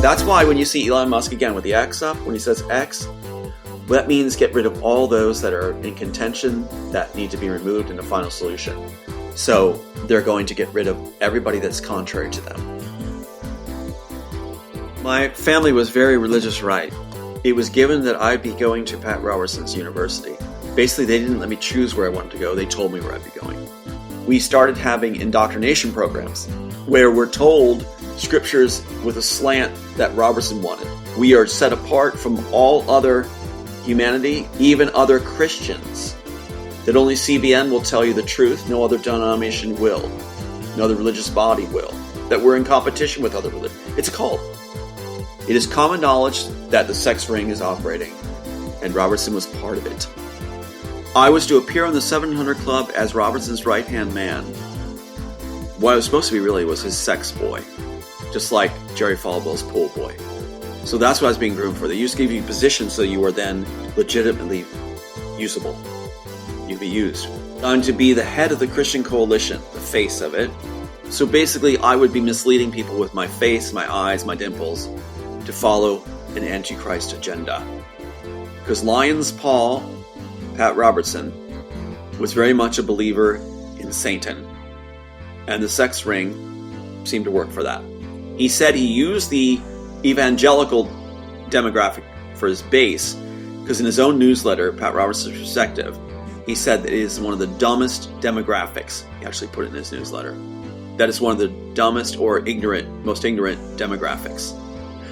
That's why when you see Elon Musk again with the X up, when he says X, that means get rid of all those that are in contention that need to be removed in a final solution. So they're going to get rid of everybody that's contrary to them. My family was very religious right. It was given that I'd be going to Pat Robertson's university. Basically, they didn't let me choose where I wanted to go. They told me where I'd be going. We started having indoctrination programs where we're told scriptures with a slant that Robertson wanted. We are set apart from all other humanity, even other Christians. That only CBN will tell you the truth, no other denomination will. No other religious body will. That we're in competition with other religions. It's a cult. It is common knowledge that the sex ring is operating, and Robertson was part of it. I was to appear on the 700 Club as Robertson's right-hand man. What I was supposed to be really was his sex boy, just like Jerry Falwell's pool boy. So that's what I was being groomed for. They used to give you positions so you were then legitimately usable. You'd be used. I'm to be the head of the Christian coalition, the face of it. So basically, I would be misleading people with my face, my eyes, my dimples, to follow an Antichrist agenda. Because Lyons Paul, Pat Robertson, was very much a believer in Satan. And the sex ring seemed to work for that. He said he used the evangelical demographic for his base, because in his own newsletter, Pat Robertson's Perspective, he said that it is one of the dumbest demographics. He actually put it in his newsletter. That is one of the dumbest or most ignorant demographics.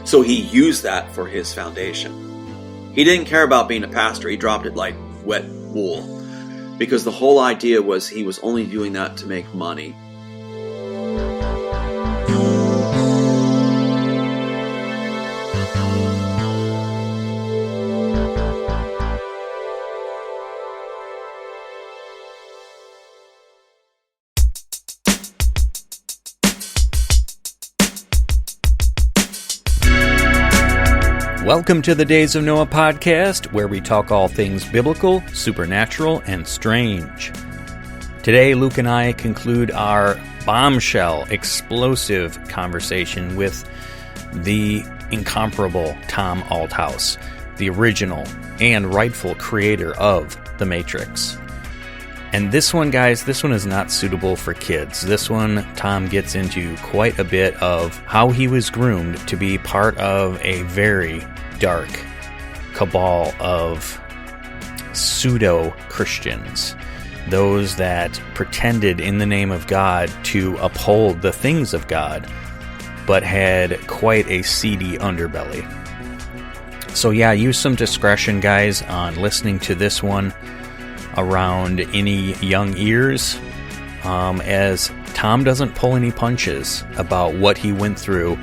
So he used that for his foundation. He didn't care about being a pastor. He dropped it like wet wool. Because the whole idea was he was only doing that to make money. Welcome to the Days of Noah podcast, where we talk all things biblical, supernatural, and strange. Today, Luke and I conclude our bombshell, explosive conversation with the incomparable Tom Althouse, the original and rightful creator of The Matrix. And this one, guys, this one is not suitable for kids. This one, Tom gets into quite a bit of how he was groomed to be part of a very dark cabal of pseudo-Christians. Those that pretended in the name of God to uphold the things of God, but had quite a seedy underbelly. So yeah, use some discretion, guys, on listening to this one around any young ears, as Tom doesn't pull any punches about what he went through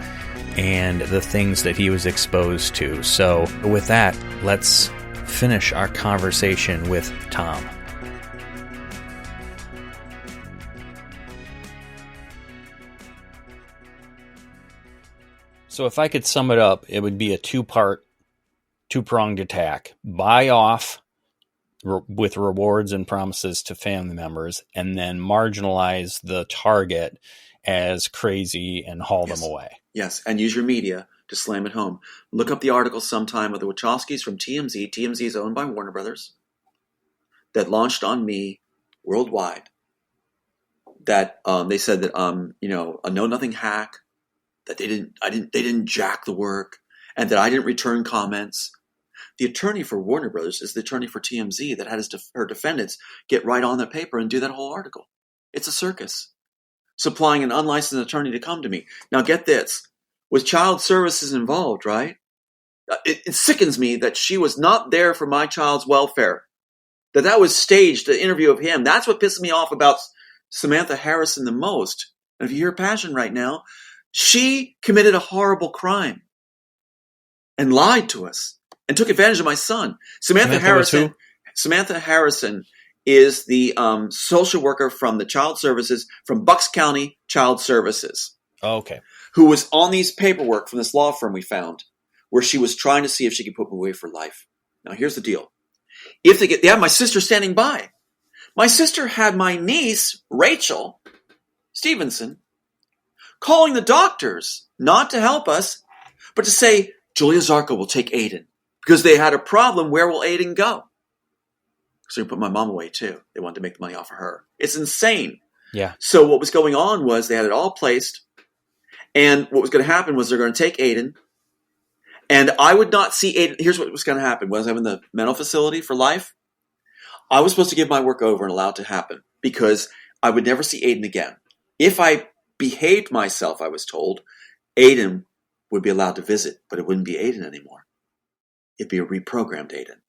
and the things that he was exposed to. So with that, let's finish our conversation with Tom. So if I could sum it up, it would be a two-pronged attack. Buy off with rewards and promises to family members, and then marginalize the target as crazy and haul them away. Yes, and use your media to slam it home. Look up the article sometime of the Wachowskis from TMZ. TMZ is owned by Warner Brothers. That launched on me worldwide. That they said that a know-nothing hack. That they didn't jack the work, and that I didn't return comments. The attorney for Warner Brothers is the attorney for TMZ that had her defendants get right on the paper and do that whole article. It's a circus. Supplying an unlicensed attorney to come to me. Now get this. With child services involved, right? It sickens me that she was not there for my child's welfare. That was staged, the interview of him. That's what pisses me off about Samantha Harrison the most. And if you hear passion right now, she committed a horrible crime and lied to us and took advantage of my son. Samantha Harrison is the social worker from the Child Services, from Bucks County Child Services. Oh, okay. Who was on these paperwork from this law firm we found, where she was trying to see if she could put me away for life. Now, here's the deal. If they have my sister standing by. My sister had my niece, Rachel, Stevenson, calling the doctors, not to help us, but to say, Julia Zarko will take Aiden. Because they had a problem, where will Aiden go? So we put my mom away too. They wanted to make the money off of her. It's insane. Yeah. So what was going on was they had it all placed. And what was going to happen was they're going to take Aiden. And I would not see Aiden. Here's what was going to happen. Was I'm in the mental facility for life. I was supposed to give my work over and allow it to happen because I would never see Aiden again. If I behaved myself, I was told, Aiden would be allowed to visit, but it wouldn't be Aiden anymore. It'd be a reprogrammed Aiden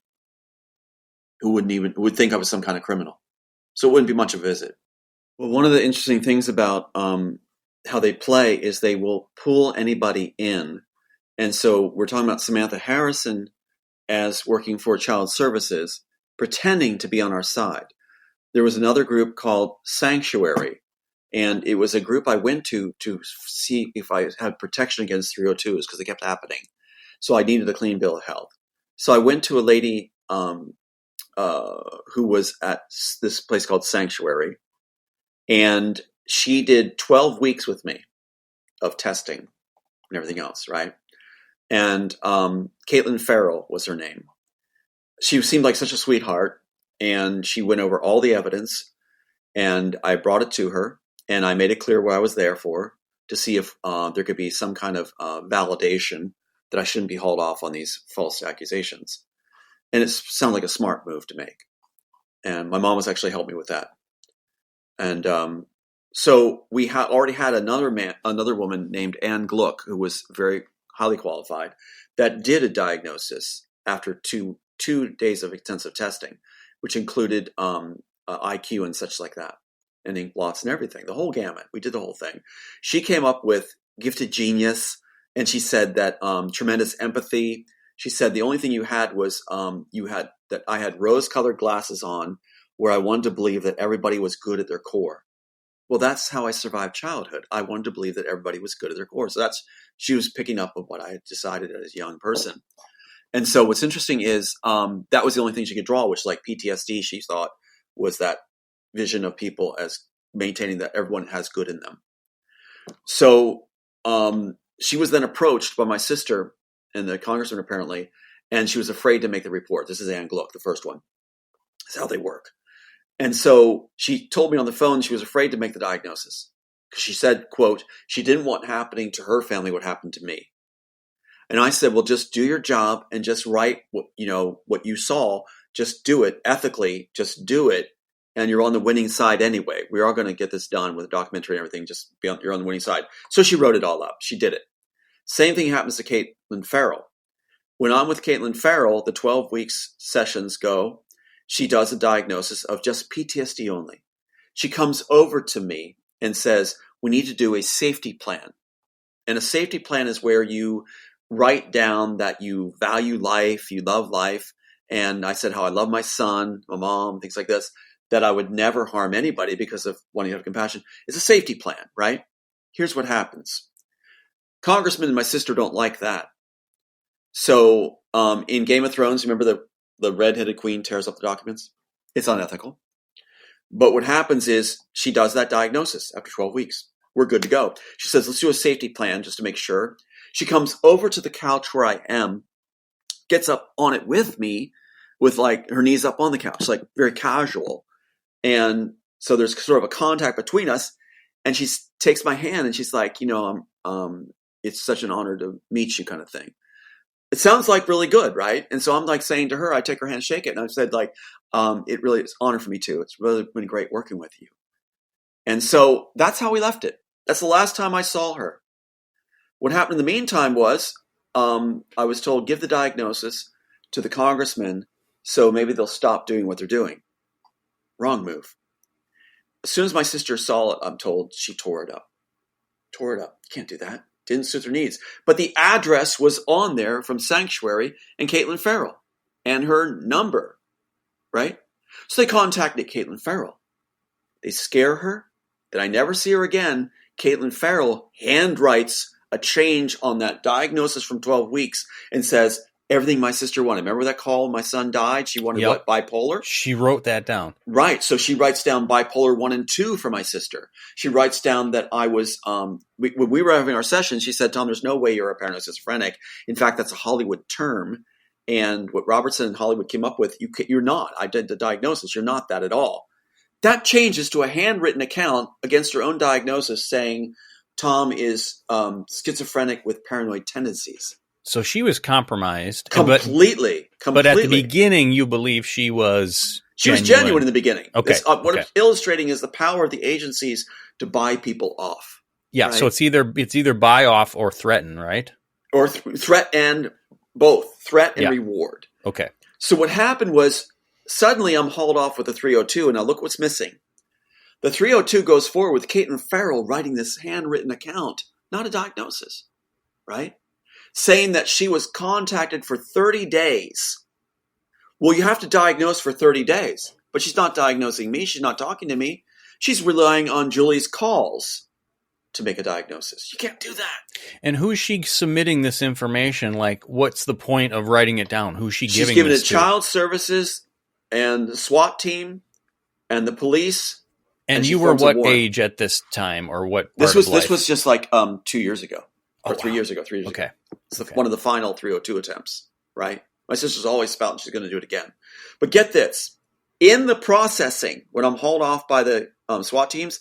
who would think I was some kind of criminal. So it wouldn't be much of a visit. Well, one of the interesting things about how they play is they will pull anybody in. And so we're talking about Samantha Harrison as working for Child Services, pretending to be on our side. There was another group called Sanctuary, and it was a group I went to see if I had protection against 302s because they kept happening. So I needed a clean bill of health. So I went to a lady who was at this place called Sanctuary, and she did 12 weeks with me of testing and everything else, right? And Caitlin Farrell was her name. She seemed like such a sweetheart, and she went over all the evidence, and I brought it to her, and I made it clear what I was there for, to see if there could be some kind of validation that I shouldn't be hauled off on these false accusations. And it sounded like a smart move to make. And my mom was actually helping me with that. And so we already had another woman named Ann Gluck, who was very highly qualified, that did a diagnosis after two days of intensive testing, which included IQ and such like that, and ink blots and everything, the whole gamut. We did the whole thing. She came up with gifted genius, and she said that tremendous empathy. She said the only thing you had was I had rose-colored glasses on, where I wanted to believe that everybody was good at their core. Well, that's how I survived childhood. I wanted to believe that everybody was good at their core. So she was picking up on what I had decided as a young person. And so what's interesting is that was the only thing she could draw, which like PTSD, she thought was that vision of people as maintaining that everyone has good in them. So she was then approached by my sister and the congressman apparently, and she was afraid to make the report. This is Ann Gluck, the first one. That's how they work. And so she told me on the phone she was afraid to make the diagnosis because she said, quote, she didn't want happening to her family what happened to me. And I said, well, just do your job and just write what you saw. Just do it ethically. Just do it. And you're on the winning side anyway. We are going to get this done with a documentary and everything. You're on the winning side. So she wrote it all up. She did it. Same thing happens to Caitlin Farrell. When I'm with Caitlin Farrell, the 12 weeks sessions go. She does a diagnosis of just PTSD only. She comes over to me and says, we need to do a safety plan. And a safety plan is where you write down that you value life, you love life. And I said how I love my son, my mom, things like this, that I would never harm anybody because of wanting to have compassion. It's a safety plan, right? Here's what happens. Congressman and my sister don't like that. So in Game of Thrones, remember the red-headed queen tears up the documents? It's unethical. But what happens is she does that diagnosis after 12 weeks. We're good to go. She says, let's do a safety plan just to make sure. She comes over to the couch where I am, gets up on it with me with like her knees up on the couch, like very casual. And so there's sort of a contact between us. And she takes my hand and she's like, it's such an honor to meet you kind of thing. It sounds like really good, right? And so I'm like saying to her, I take her hand, shake it. And I said like, it really is an honor for me too. It's really been great working with you. And so that's how we left it. That's the last time I saw her. What happened in the meantime was I was told, give the diagnosis to the congressman so maybe they'll stop doing what they're doing. Wrong move. As soon as my sister saw it, I'm told, she tore it up. Tore it up. You can't do that. Didn't suit their needs. But the address was on there from Sanctuary and Caitlin Farrell and her number, right? So they contacted Caitlin Farrell. They scare her. Then I never see her again. Caitlin Farrell handwrites a change on that diagnosis from 12 weeks and says, everything my sister wanted. Remember that call when my son died? She wanted what? Bipolar? She wrote that down. Right. So she writes down bipolar 1 and 2 for my sister. She writes down that I was, when we were having our session, she said, Tom, there's no way you're a paranoid schizophrenic. In fact, that's a Hollywood term. And what Robertson and Hollywood came up with, you're not. I did the diagnosis. You're not that at all. That changes to a handwritten account against her own diagnosis saying Tom is schizophrenic with paranoid tendencies. So she was compromised. Completely. But at the beginning, you believe she was genuine. She was genuine in the beginning. Okay. What it's illustrating is the power of the agencies to buy people off. Yeah, right? So it's either buy off or threaten, right? Or threat and both. Threat and reward. Okay. So what happened was suddenly I'm hauled off with the 302, and now look what's missing. The 302 goes forward with Caitlin Farrell writing this handwritten account, not a diagnosis, right? Saying that she was contacted for 30 days. Well, you have to diagnose for 30 days, but she's not diagnosing me. She's not talking to me. She's relying on Julie's calls to make a diagnosis. You can't do that. And who's she submitting this information? Like, what's the point of writing it down? Who's she giving this to? She's giving it to Child Services and the SWAT team and the police. And you were what age at this time, or what part of life? This was just like 2 years ago. Or 3 years ago, 3 years ago. It's one of the final 302 attempts, right? My sister's always spouting she's going to do it again. But get this. In the processing, when I'm hauled off by the SWAT teams,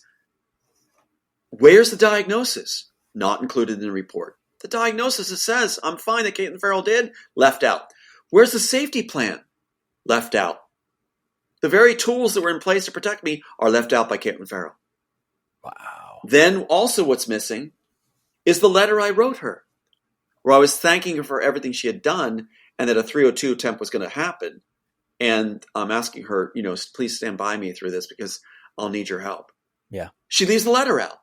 where's the diagnosis? Not included in the report. The diagnosis that says, I'm fine that Caitlin Farrell did, left out. Where's the safety plan? Left out. The very tools that were in place to protect me are left out by Caitlin Farrell. Wow. Then also what's missing is the letter I wrote her, where I was thanking her for everything she had done and that a 302 attempt was going to happen. And I'm asking her, please stand by me through this because I'll need your help. Yeah. She leaves the letter out.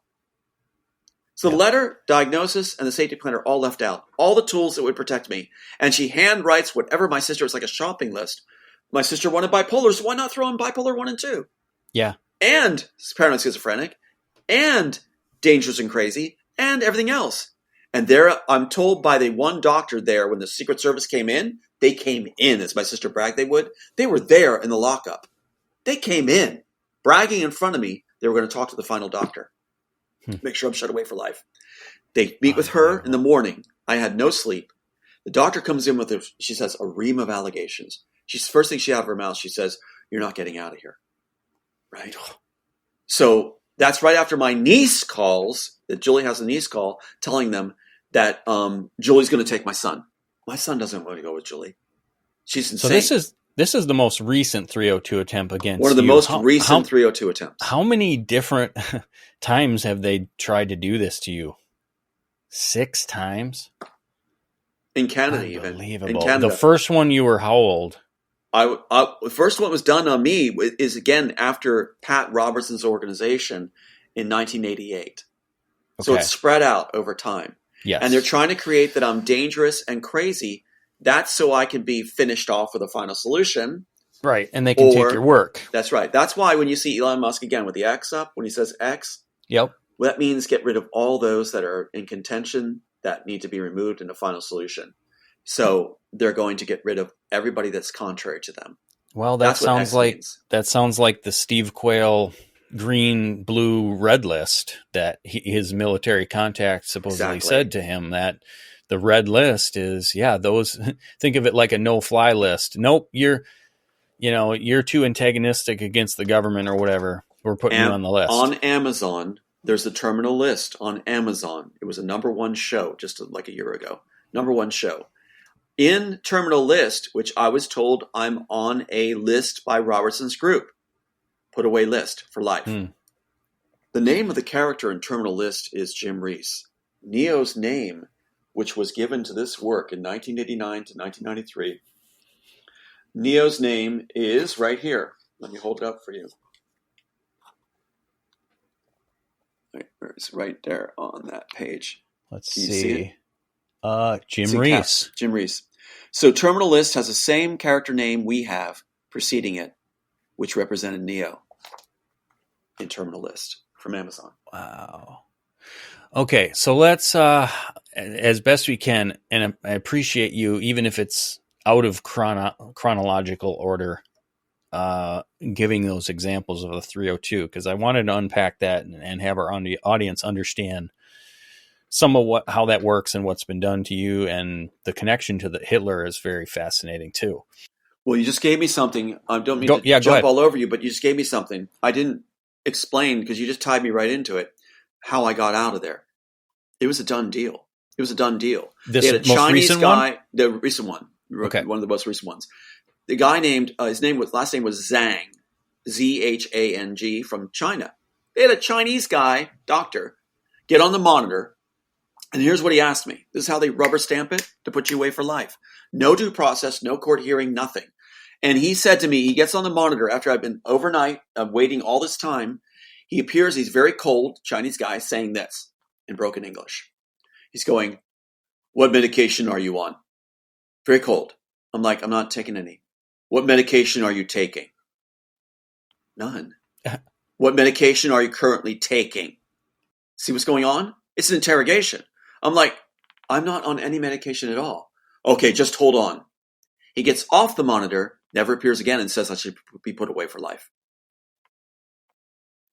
So the letter, diagnosis, and the safety plan are all left out. All the tools that would protect me. And she handwrites whatever my sister, it's like a shopping list. My sister wanted bipolar, so why not throw in bipolar 1 and 2? Yeah. And paranoid schizophrenic, and dangerous and crazy, and everything else. And there, I'm told by the one doctor there, when the Secret Service came in, they came in, as my sister bragged they would. They were there in the lockup. They came in, bragging in front of me. They were going to talk to the final doctor. Make sure I'm shut away for life. They meet with her in the morning. I had no sleep. The doctor comes in with, she says, a ream of allegations. First thing she out of her mouth, she says, you're not getting out of here. Right? So that's right after my niece calls, that Julie has a niece call, telling them that Julie's going to take my son. My son doesn't want to go with Julie. She's insane. So this is the most recent 302 attempt against you. One of the most recent 302 attempts. How many different times have they tried to do this to you? 6 times? In Canada, even. Unbelievable. In Canada. The first one, you were how old? The first one was done on me is, again, after Pat Robertson's organization in 1988. Okay. So it's spread out over time. Yes. And they're trying to create that I'm dangerous and crazy. That's so I can be finished off with a final solution. Right. And they can take your work. That's right. That's why when you see Elon Musk again with the X up, when he says X, well, that means get rid of all those that are in contention that need to be removed in a final solution. So they're going to get rid of everybody that's contrary to them. Well, that sounds like the Steve Quayle green, blue, red list that his military contacts supposedly said to him, that the red list is, those, think of it like a no-fly list. Nope, you're too antagonistic against the government or whatever. We're putting you on the list. On Amazon, there's the terminal list on Amazon. It was a #1 show just like a year ago. #1 show. In terminal list, which I was told I'm on a list by Robertson's group. Put away list for life. The name of the character in terminal list is Jim Reese. Neo's name, which was given to this work in 1989 to 1993, Neo's name is right here. Let me hold it up for you. It's right there on that page. Let's see. Jim Reese. Jim Reese. So terminal list has the same character name we have preceding it, which represented Neo in terminal list from Amazon. Wow. Okay, so let's as best we can, and I appreciate you, even if it's out of chronological order, giving those examples of the 302, because I wanted to unpack that and have our audience understand some of how that works and what's been done to you, and the connection to the Hitler is very fascinating too. Well, you just gave me something. I don't mean to jump all over you, but you just gave me something. I didn't explain, because you just tied me right into it, how I got out of there. It was a done deal. They had a Chinese guy, the recent one, okay, one of the most recent ones. The guy named, last name was Zhang, Z-H-A-N-G, from China. They had a Chinese guy, doctor, get on the monitor, and here's what he asked me. This is how they rubber stamp it to put you away for life. No due process, no court hearing, nothing. And he said to me, he gets on the monitor after I've been overnight, I'm waiting all this time. He appears, he's very cold, Chinese guy, saying this in broken English. He's going, "What medication are you on?" Very cold. I'm like, "I'm not taking any." "What medication are you taking?" "None." "What medication are you currently taking?" See what's going on? It's an interrogation. I'm like, "I'm not on any medication at all." "Okay, just hold on." He gets off the monitor, never appears again, and says I should be put away for life.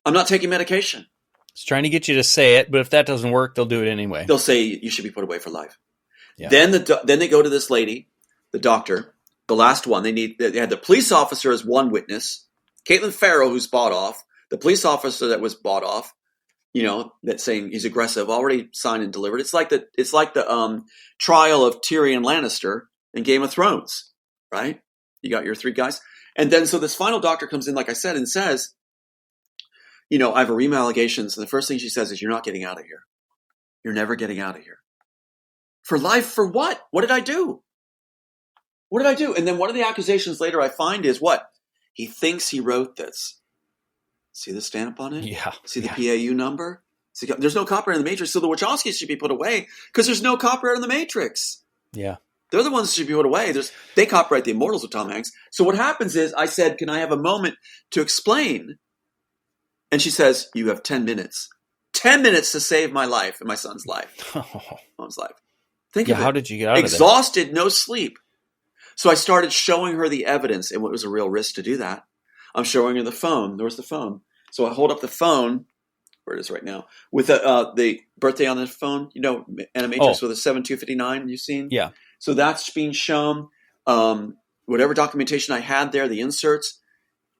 I'm not taking medication. It's trying to get you to say it, but if that doesn't work, they'll do it anyway. They'll say you should be put away for life. Yeah. Then they go to this lady, the doctor, the last one. They had the police officer as one witness, Caitlin Farrell, who's bought off, the police officer that was bought off, that's saying he's aggressive, already signed and delivered. It's like the trial of Tyrion Lannister in Game of Thrones, right? You got your three guys. And then so this final doctor comes in, like I said, and says, I have ARIMA allegations. And the first thing she says is, "You're not getting out of here. You're never getting out of here." For life, for what? What did I do? And then one of the accusations later I find is what? He thinks he wrote this. See the stamp on it? Yeah. See the PAU number? See, there's no copyright in the Matrix, so the Wachowskis should be put away because there's no copyright in the Matrix. Yeah. They're the ones that should be put away. They copyright The Immortals with Tom Hanks. So what happens is I said, "Can I have a moment to explain?" And she says, "You have 10 minutes. 10 minutes to save my life and my son's life." Mom's life. Think of it. How did you get out of there? Exhausted, no sleep. So I started showing her the evidence, and it was a real risk to do that. I'm showing her the phone. There was the phone. So I hold up the phone, where it is right now, with the birthday on the phone, Animatrix with a 7259 you've seen? Yeah. So that's being shown. Whatever documentation I had there, the inserts.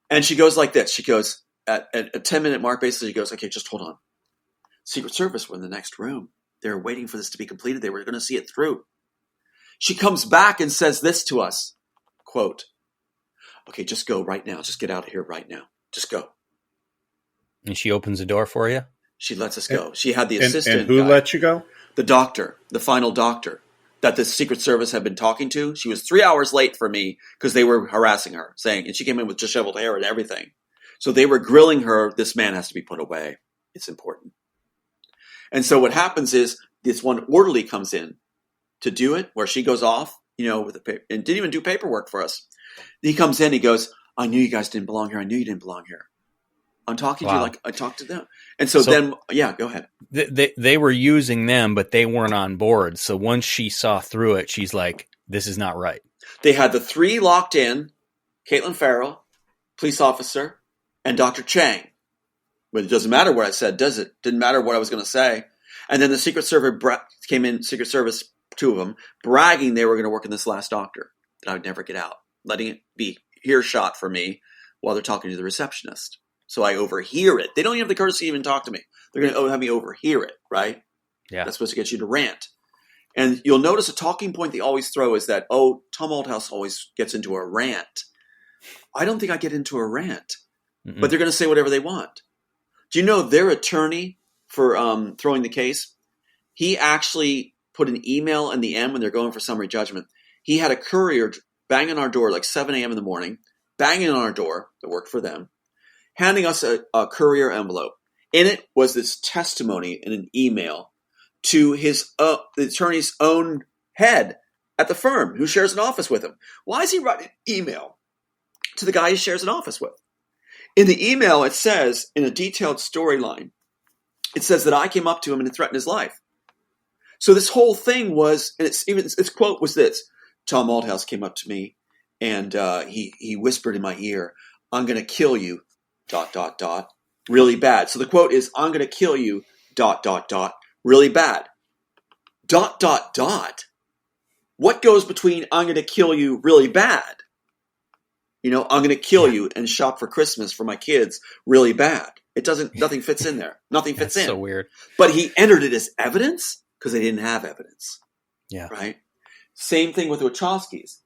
And she goes like this. She goes, at a 10-minute mark, basically, she goes, "Okay, just hold on. Secret Service were in the next room. They were waiting for this to be completed. They were going to see it through." She comes back and says this to us, quote, "Okay, just go right now. Just get out of here right now. Just go." And she opens the door for you? She lets us go. She had the assistant. And who let you go? The doctor, the final doctor that the Secret Service had been talking to. She was 3 hours late for me because they were harassing her, and she came in with disheveled hair and everything. So they were grilling her. "This man has to be put away. It's important." And so what happens is this one orderly comes in to do it, where she goes off, with the paper, and didn't even do paperwork for us. He comes in, he goes, "I knew you guys didn't belong here. I knew you didn't belong here. I'm talking to you like I talked to them." And so then, go ahead. They were using them, but they weren't on board. So once she saw through it, she's like, "This is not right." They had the three locked in: Caitlin Farrell, police officer, and Dr. Chang. But it doesn't matter what I said, does it? Didn't matter what I was going to say. And then the Secret Service came in, Secret Service, two of them, bragging they were going to work in this last doctor, that I would never get out, letting it be earshot for me while they're talking to the receptionist. So I overhear it. They don't even have the courtesy to even talk to me. They're going to have me overhear it, right? Yeah. That's supposed to get you to rant. And you'll notice a talking point they always throw is that, Tom Althouse always gets into a rant. I don't think I get into a rant, but they're going to say whatever they want. Do you know their attorney for throwing the case? He actually put an email in the end when they're going for summary judgment. He had a courier banging on our door like 7 a.m. in the morning, banging on our door that worked for them, handing us a courier envelope. In it was this testimony in an email to the attorney's own head at the firm who shares an office with him. Why is he writing an email to the guy he shares an office with? In the email, it says, in a detailed storyline, it says that I came up to him and threatened his life. So this whole thing was, and its quote was this: Tom Althouse came up to me, and he whispered in my ear, "I'm going to kill you, ... really bad." So the quote is, "I'm going to kill you, ... really bad, ... What goes between "I'm going to kill you really bad"? I'm going to kill you and shop for Christmas for my kids really bad. It doesn't. Nothing fits in there. Nothing fits in. So weird. But he entered it as evidence because they didn't have evidence. Yeah. Right. Same thing with the Wachowskis.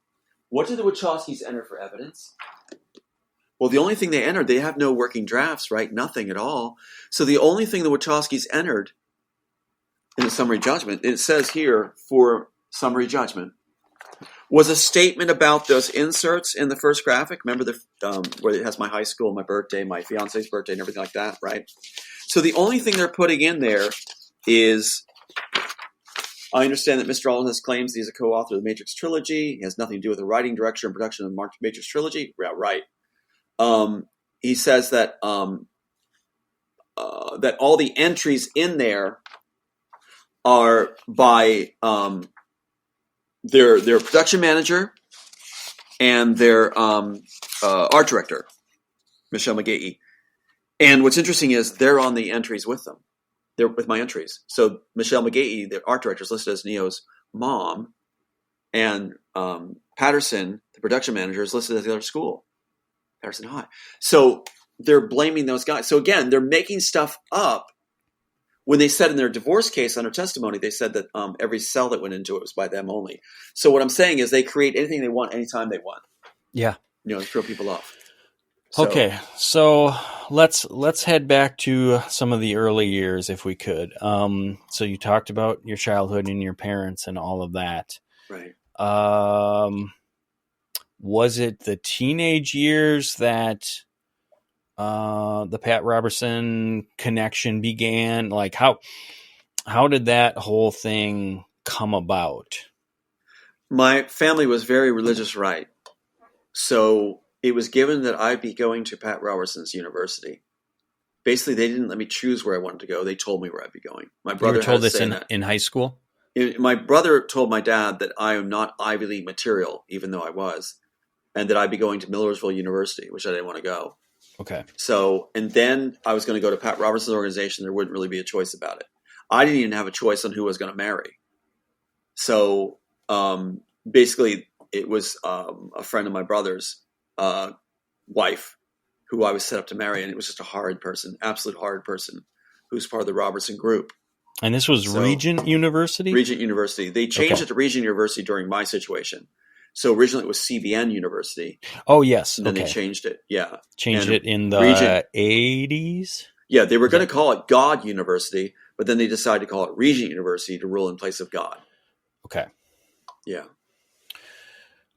What did the Wachowskis enter for evidence? Well, the only thing they entered, they have no working drafts, right? Nothing at all. So the only thing the Wachowskis entered in the summary judgment, it says here for summary judgment, was a statement about those inserts in the first graphic. Remember where it has my high school, my birthday, my fiance's birthday, and everything like that, right? So the only thing they're putting in there is, I understand that Mr. Althouse claims he's a co-author of the Matrix trilogy. He has nothing to do with the writing, direction, and production of the Matrix trilogy. Yeah, right. He says that that all the entries in there are by their production manager and their art director, Michelle McGahee. And what's interesting is they're on the entries with them. They're with my entries. So Michelle McGahee, the art director, is listed as Neo's mom, and Patterson, the production manager, is listed as the other school, Patterson High. So they're blaming those guys. So again, they're making stuff up. When they said in their divorce case under testimony, they said that every cell that went into it was by them only. So what I'm saying is they create anything they want anytime they want. Yeah. To throw people off. Okay, so let's head back to some of the early years, if we could. So you talked about your childhood and your parents and all of that. Right. Was it the teenage years that the Pat Robertson connection began? Like how did that whole thing come about? My family was very religious, right? So it was given that I'd be going to Pat Robertson's university. Basically, they didn't let me choose where I wanted to go. They told me where I'd be going. My brother You were told had to this say that. in high school? My brother told my dad that I am not Ivy League material, even though I was, and that I'd be going to Millersville University, which I didn't want to go. Okay. So, and then I was going to go to Pat Robertson's organization. There wouldn't really be a choice about it. I didn't even have a choice on who I was going to marry. So, basically, it was a friend of my brother's wife who I was set up to marry, and it was just a horrid person, absolute horrid person, who's part of the Robertson group. And this was Regent University? Regent University. They changed it to Regent University during my situation. So originally it was CBN University. Oh, yes. And then they changed it. Yeah. Changed it in the 80s? Yeah, they were going to call it God University, but then they decided to call it Regent University to rule in place of God. Okay. Yeah.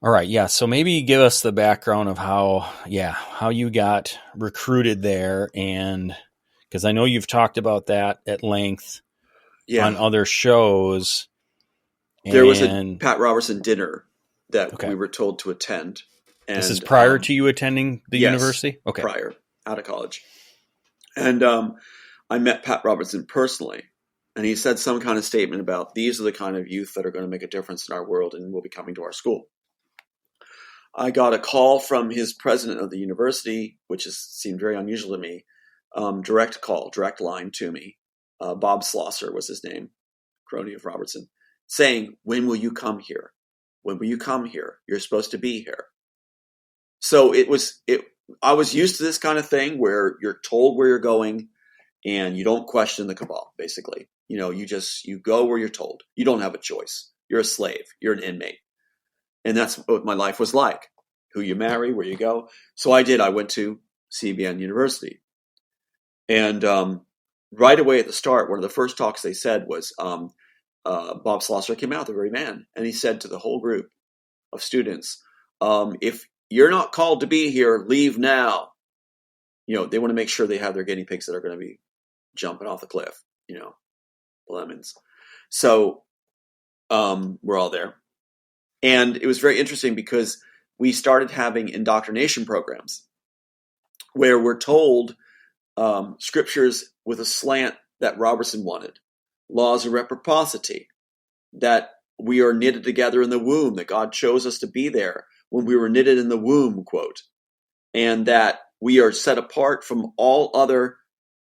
All right. Yeah. So maybe give us the background of how you got recruited there. And because I know you've talked about that at length on other shows. There was a Pat Robertson dinner that we were told to attend. And, this is prior to you attending the university? Okay. Prior, out of college. And I met Pat Robertson personally. And he said some kind of statement about, these are the kind of youth that are going to make a difference in our world and will be coming to our school. I got a call from his president of the university, which seemed very unusual to me. Direct line to me. Bob Schlosser was his name, crony of Robertson, saying, "When will you come here? When will you come here? You're supposed to be here." So I was used to this kind of thing where you're told where you're going and you don't question the cabal, basically. You go where you're told. You don't have a choice. You're a slave. You're an inmate. And that's what my life was like. Who you marry, where you go. So I did. I went to CBN University. And right away at the start, one of the first talks they said was Bob Schlosser came out, the very man. And he said to the whole group of students, if you're not called to be here, leave now. They want to make sure they have their guinea pigs that are going to be jumping off the cliff, the lemons. So we're all there. And it was very interesting because we started having indoctrination programs where we're told scriptures with a slant that Robertson wanted. Laws of reciprocity, that we are knitted together in the womb, that God chose us to be there when we were knitted in the womb, quote, and that we are set apart from all other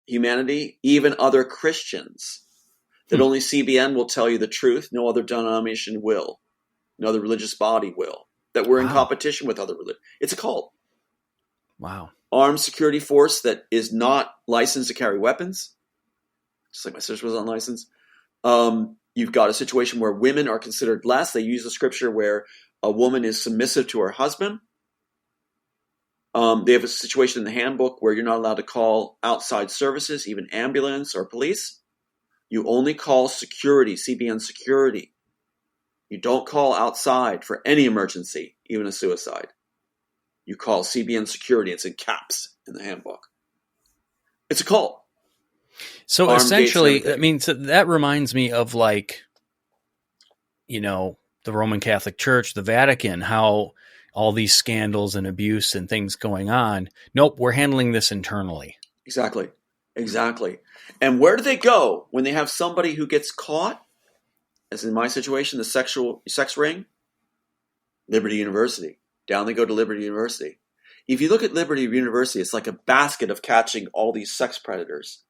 humanity, even other Christians, that only CBN will tell you the truth, no other denomination will, no other religious body will, that we're in competition with other religions. It's a cult. Wow. Armed security force that is not licensed to carry weapons, just like my sister was unlicensed. You've got a situation where women are considered less. They use a scripture where a woman is submissive to her husband. They have a situation in the handbook where you're not allowed to call outside services, even ambulance or police. You only call security, CBN security. You don't call outside for any emergency, even a suicide. You call CBN security. It's in caps in the handbook. It's a cult. So essentially, I mean, so that reminds me of like, you know, the Roman Catholic Church, the Vatican, how all these scandals and abuse and things going on. Nope, we're handling this internally. Exactly. And where do they go when they have somebody who gets caught? As in my situation, the sex ring? Liberty University. Down they go to Liberty University. If you look at Liberty University, it's like a basket of catching all these sex predators.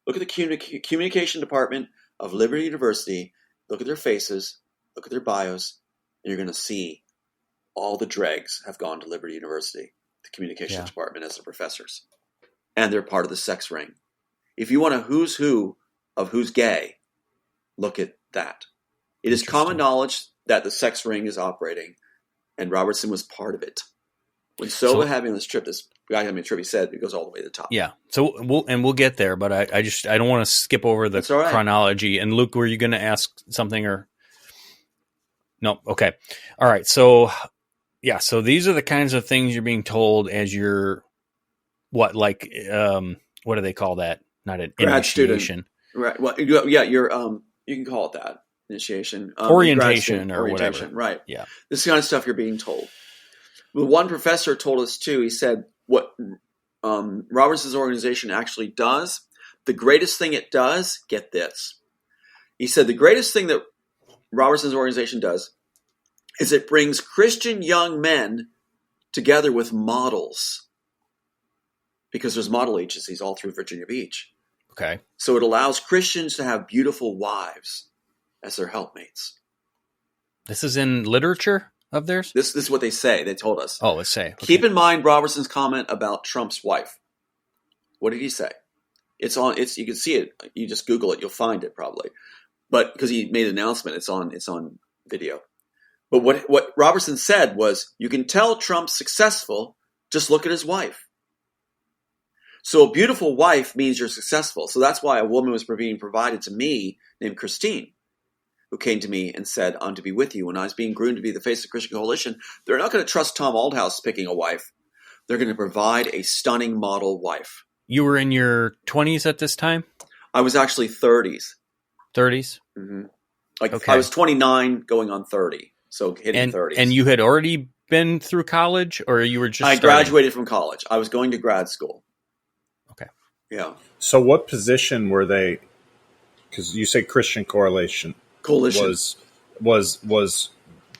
Look at the communication department of Liberty University. Look at their faces. Look at their bios. And you're going to see all the dregs have gone to Liberty University, the communications department, as the professors. And they're part of the sex ring. If you want a who's who of who's gay, look at that. It is common knowledge that the sex ring is operating, and Robertson was part of it. When Sova having this trip, this guy having a trip, he said it goes all the way to the top. Yeah. So we'll get there, but I don't want to skip over the chronology. And Luke, were you going to ask something or? No. Okay. All right. So yeah. So these are the kinds of things you're being told as you're what do they call that? Not an grad initiation. Student. Right. Well, yeah, you're you can call it that. Initiation. Orientation or whatever. Right. Yeah. This is the kind of stuff you're being told. The one professor told us too, he said what Robertson's organization actually does, the greatest thing it does, get this. He said the greatest thing that Robertson's organization does is it brings Christian young men together with models. Because there's model agencies all through Virginia Beach. Okay. So it allows Christians to have beautiful wives as their helpmates. This is in literature of theirs? This is what they say. They told us. Oh, let's say. Okay. Keep in mind Robertson's comment about Trump's wife. What did he say? You can see it. You just Google it. You'll find it probably. But because he made an announcement, it's on video. But what Robertson said was, you can tell Trump's successful, just look at his wife. So a beautiful wife means you're successful. So that's why a woman was being provided to me named Christine, who came to me and said, I'm to be with you. When I was being groomed to be the face of the Christian Coalition, they're not going to trust Tom Althouse picking a wife. They're going to provide a stunning model wife. You were in your 20s at this time? I was actually 30s. 30s? Mm-hmm. I was 29 going on 30. So hitting 30s. And you had already been through college, or you were just I graduated from college. I was going to grad school. Okay. Yeah. So what position were they? Because you say Christian Coalition was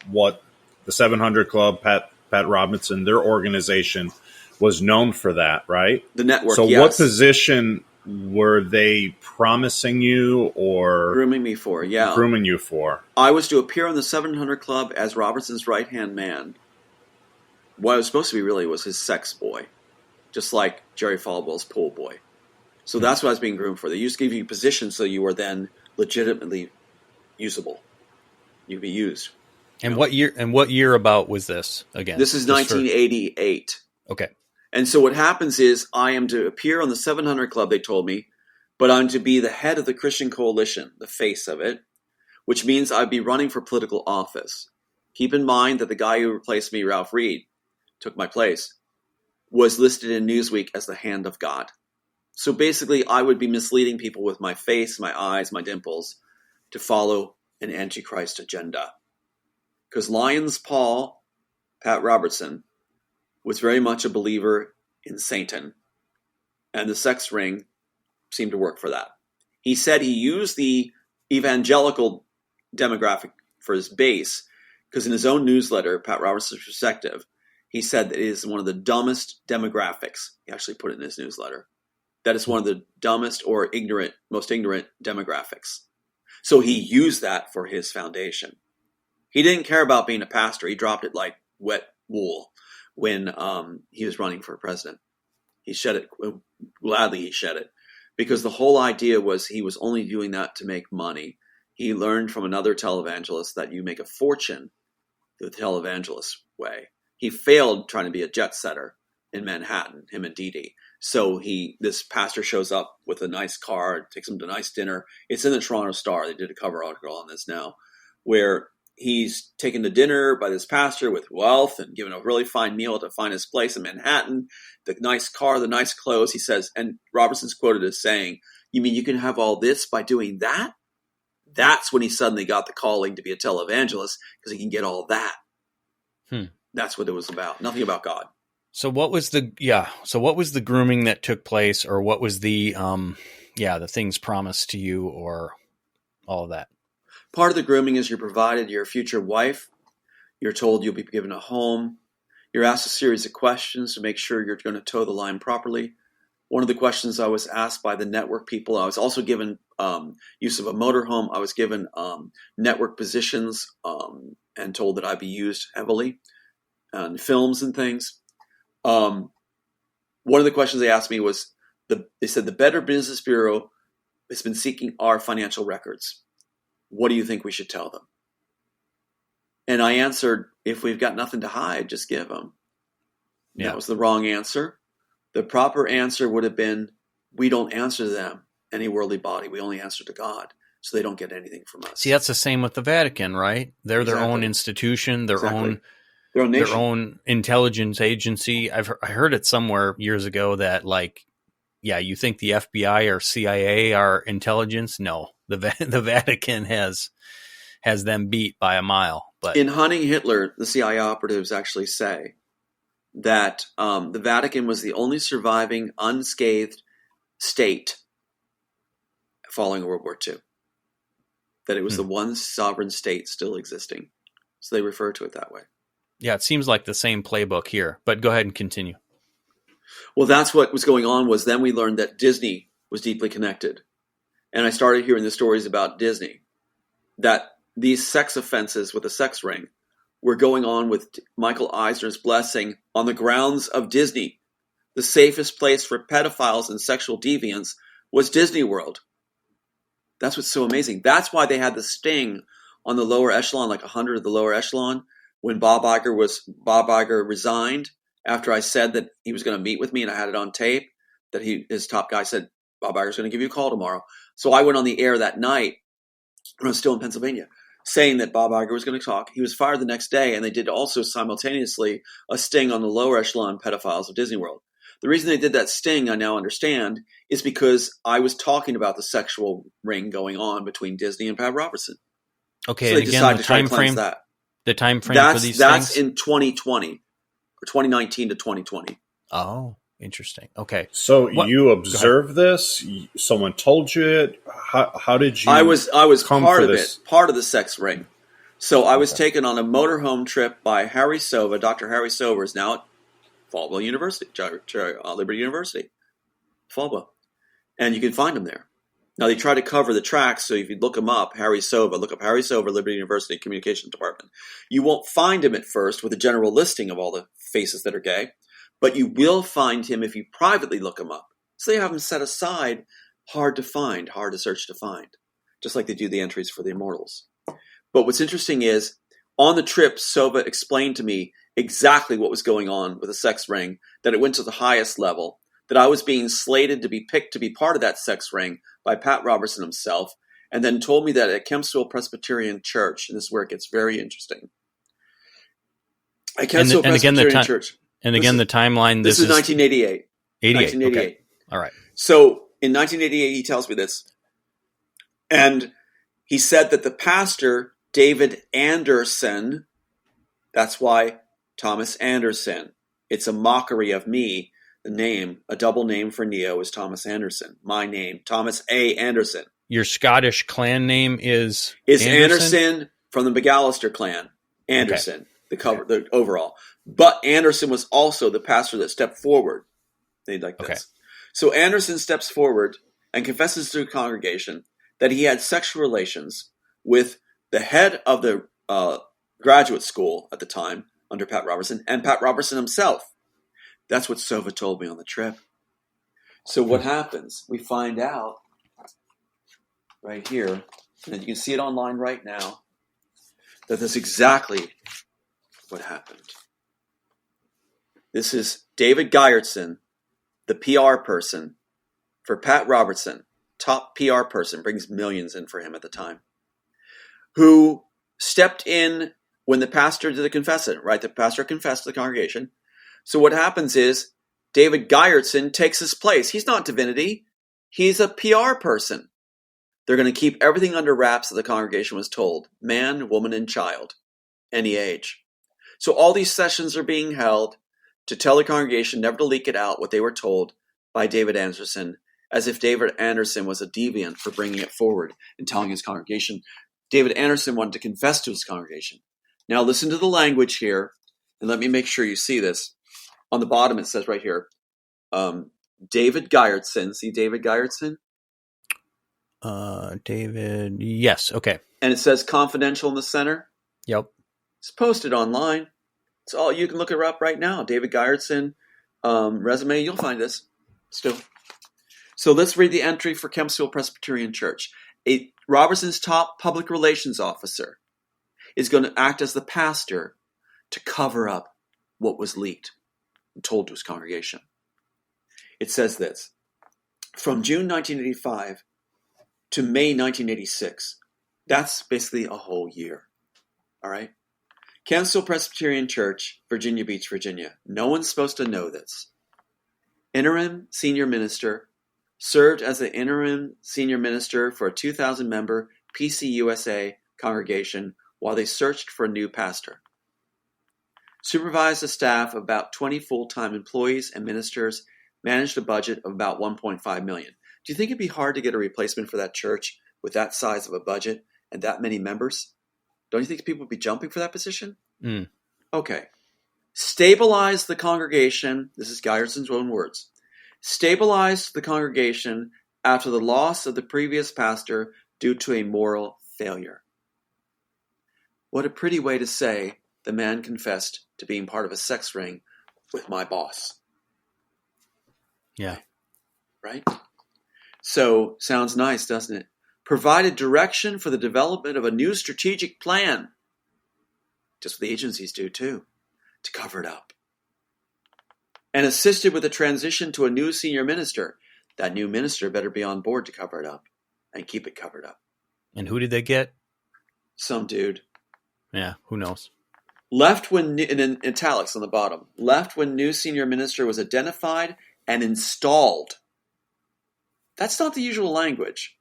what the 700 Club, Pat Robinson, their organization was known for that, right? The network. So yes. what position were they promising you or grooming me for? Yeah, grooming you for. I was to appear on the 700 Club as Robertson's right hand man. What I was supposed to be really was his sex boy, just like Jerry Falwell's pool boy. So that's what I was being groomed for. They used to give you positions so you were then legitimately usable. You could be used. And what year? And what year about was this again? This is 1988. Okay. And so what happens is I am to appear on the 700 Club, they told me, but I'm to be the head of the Christian Coalition, the face of it, which means I'd be running for political office. Keep in mind that the guy who replaced me, Ralph Reed, took my place, was listed in Newsweek as the hand of God. So basically, I would be misleading people with my face, my eyes, my dimples, to follow an Antichrist agenda. Because Lyons Paul, Pat Robertson, was very much a believer in Satan. And the sex ring seemed to work for that. He said he used the evangelical demographic for his base, because in his own newsletter, Pat Robertson's Perspective, he said that it is one of the dumbest demographics. He actually put it in his newsletter. That is one of the dumbest or most ignorant demographics. So he used that for his foundation. He didn't care about being a pastor. He dropped it like wet wool when he was running for president. He shed it, gladly he shed it, because the whole idea was he was only doing that to make money. He learned from another televangelist that you make a fortune the televangelist way. He failed trying to be a jet setter in Manhattan, him and Dee Dee. So this pastor shows up with a nice car, takes him to a nice dinner. It's in the Toronto Star. They did a cover article on this now, where he's taken to dinner by this pastor with wealth and given a really fine meal at the finest place in Manhattan, the nice car, the nice clothes. He says, and Robertson's quoted as saying, "You mean you can have all this by doing that?" That's when he suddenly got the calling to be a televangelist, because he can get all that. That's what it was about. Nothing about God. So what was the grooming that took place, or what was the things promised to you, or all of that? Part of the grooming is you're provided your future wife. You're told you'll be given a home. You're asked a series of questions to make sure you're going to toe the line properly. One of the questions I was asked by the network people, I was also given use of a motorhome. I was given network positions and told that I'd be used heavily on films and things. One of the questions they asked me was, they said the Better Business Bureau has been seeking our financial records. What do you think we should tell them? And I answered, if we've got nothing to hide, just give them. Yeah. That was the wrong answer. The proper answer would have been, we don't answer to them, any worldly body. We only answer to God. So they don't get anything from us. See, that's the same with the Vatican, right? They're their own institution, their own intelligence agency. I heard it somewhere years ago that, like, yeah, you think the FBI or CIA are intelligence? No, the Vatican has them beat by a mile. But in hunting Hitler, the CIA operatives actually say that the Vatican was the only surviving unscathed state following World War II. That it was the one sovereign state still existing. So they refer to it that way. Yeah, it seems like the same playbook here, but go ahead and continue. Well, that's what was going on. Was then we learned that Disney was deeply connected. And I started hearing the stories about Disney, that these sex offenses with a sex ring were going on with Michael Eisner's blessing on the grounds of Disney. The safest place for pedophiles and sexual deviants was Disney World. That's what's so amazing. That's why they had the sting on the lower echelon, like 100 of the lower echelon, when Bob Iger resigned after I said that he was going to meet with me, and I had it on tape, that his top guy said, Bob Iger's going to give you a call tomorrow. So I went on the air that night when I was still in Pennsylvania, saying that Bob Iger was going to talk. He was fired the next day, and they did also simultaneously a sting on the lower echelon pedophiles of Disney World. The reason they did that sting, I now understand, is because I was talking about the sexual ring going on between Disney and Pat Robertson. Okay, so they and again, decided to try to cleanse that. The time frame for these that's things? in 2020, or 2019 to 2020. Oh, interesting. Okay. So you observed this? Someone told you it? How did you? I was part of this? it, part of the sex ring. So I was taken on a motorhome trip by Harry Sova. Dr. Harry Sova is now at Fallbrook University, Liberty University, Fallbrook, and you can find him there. Now they try to cover the tracks, so if you look him up, Harry Sova, look up Harry Sova, Liberty University Communications Department. You won't find him at first with a general listing of all the faces that are gay, but you will find him if you privately look him up. So they have him set aside, hard to find, hard to search to find, just like they do the entries for the Immortals. But what's interesting is, on the trip, Sova explained to me exactly what was going on with the sex ring, that it went to the highest level, that I was being slated to be picked to be part of that sex ring by Pat Robertson himself, and then told me that at Kempsville Presbyterian Church, and this is where it gets very interesting. At Kempsville Presbyterian Church. And again, the timeline. This is 1988. 1988. Okay. All right. So in 1988, he tells me this. And he said that the pastor, David Anderson, that's why Thomas Anderson, it's a mockery of me. The name, a double name for Neo, is Thomas Anderson. My name, Thomas A. Anderson. your Scottish clan name is Anderson from the McAllister clan. Anderson, the overall. But Anderson was also the pastor that stepped forward. They'd like this. Okay. So Anderson steps forward and confesses to the congregation that he had sexual relations with the head of the graduate school at the time under Pat Robertson and Pat Robertson himself. That's what Sova told me on the trip. So what happens? We find out right here, and you can see it online right now, that that's exactly what happened. This is David Gyertson, the PR person for Pat Robertson, top PR person, brings millions in for him at the time, who stepped in when the pastor did the confession, right? The pastor confessed to the congregation. So what happens is David Gyertson takes his place. He's not divinity. He's a PR person. They're going to keep everything under wraps that the congregation was told. Man, woman, and child. Any age. So all these sessions are being held to tell the congregation never to leak it out what they were told by David Anderson, as if David Anderson was a deviant for bringing it forward and telling his congregation. David Anderson wanted to confess to his congregation. Now listen to the language here, and let me make sure you see this. On the bottom it says right here, David Gyertson. See David Gyertson? David, yes, okay. And it says confidential in the center. Yep. It's posted online. It's all, you can look it up right now. David Gyertson resume, you'll find this still. So let's read the entry for Kempsville Presbyterian Church. Robertson's top public relations officer is going to act as the pastor to cover up what was leaked and told to his congregation. It says this: from June 1985 to May 1986, that's basically a whole year. All right? Kempsville Presbyterian Church, Virginia Beach, Virginia. No one's supposed to know this. Interim senior minister served as the interim senior minister for a 2,000-member PCUSA congregation while they searched for a new pastor. Supervised a staff of about 20 full-time employees and ministers, managed a budget of about $1.5 million. Do you think it'd be hard to get a replacement for that church with that size of a budget and that many members? Don't you think people would be jumping for that position? Mm. Okay. Stabilized the congregation. This is Gyerson's own words. Stabilized the congregation after the loss of the previous pastor due to a moral failure. What a pretty way to say the man confessed to being part of a sex ring with my boss. Yeah. Right? So, sounds nice, doesn't it? Provided direction for the development of a new strategic plan. Just what the agencies do, too, to cover it up. And assisted with the transition to a new senior minister. That new minister better be on board to cover it up and keep it covered up. And who did they get? Some dude. Yeah, who knows? Left when, in italics on the bottom, left when new senior minister was identified and installed. That's not the usual language.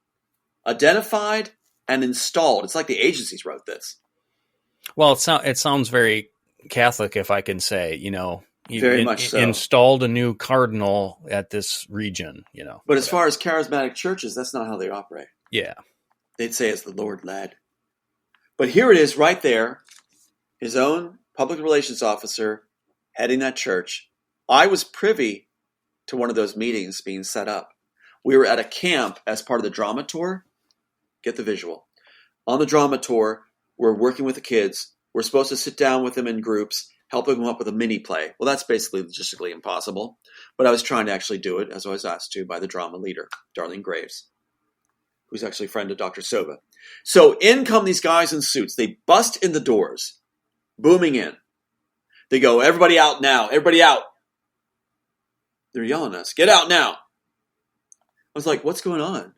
Identified and installed. It's like the agencies wrote this. Well, it sounds very Catholic, if I can say, Very much so. Installed a new cardinal at this region, But as far as charismatic churches, that's not how they operate. Yeah. They'd say it's the Lord led. But here it is right there. His own public relations officer heading that church. I was privy to one of those meetings being set up. We were at a camp as part of the drama tour. Get the visual. On the drama tour, we're working with the kids. We're supposed to sit down with them in groups, helping them up with a mini play. Well, that's basically logistically impossible. But I was trying to actually do it, as I was asked to by the drama leader, Darlene Graves, who's actually a friend of Dr. Sova. So in come these guys in suits. They bust in the doors, booming in. They go, everybody out now, everybody out. They're yelling at us, get out now. I was like, what's going on?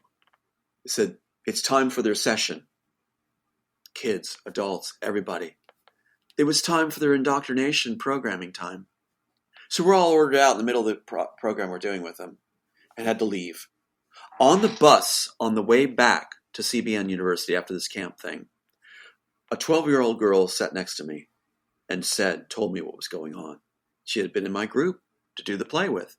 They said, it's time for their session. Kids, adults, everybody. It was time for their indoctrination programming time. So we're all ordered out in the middle of the program we're doing with them and had to leave. On the bus, on the way back to CBN University after this camp thing, a 12-year-old girl sat next to me and told me what was going on. She had been in my group to do the play with.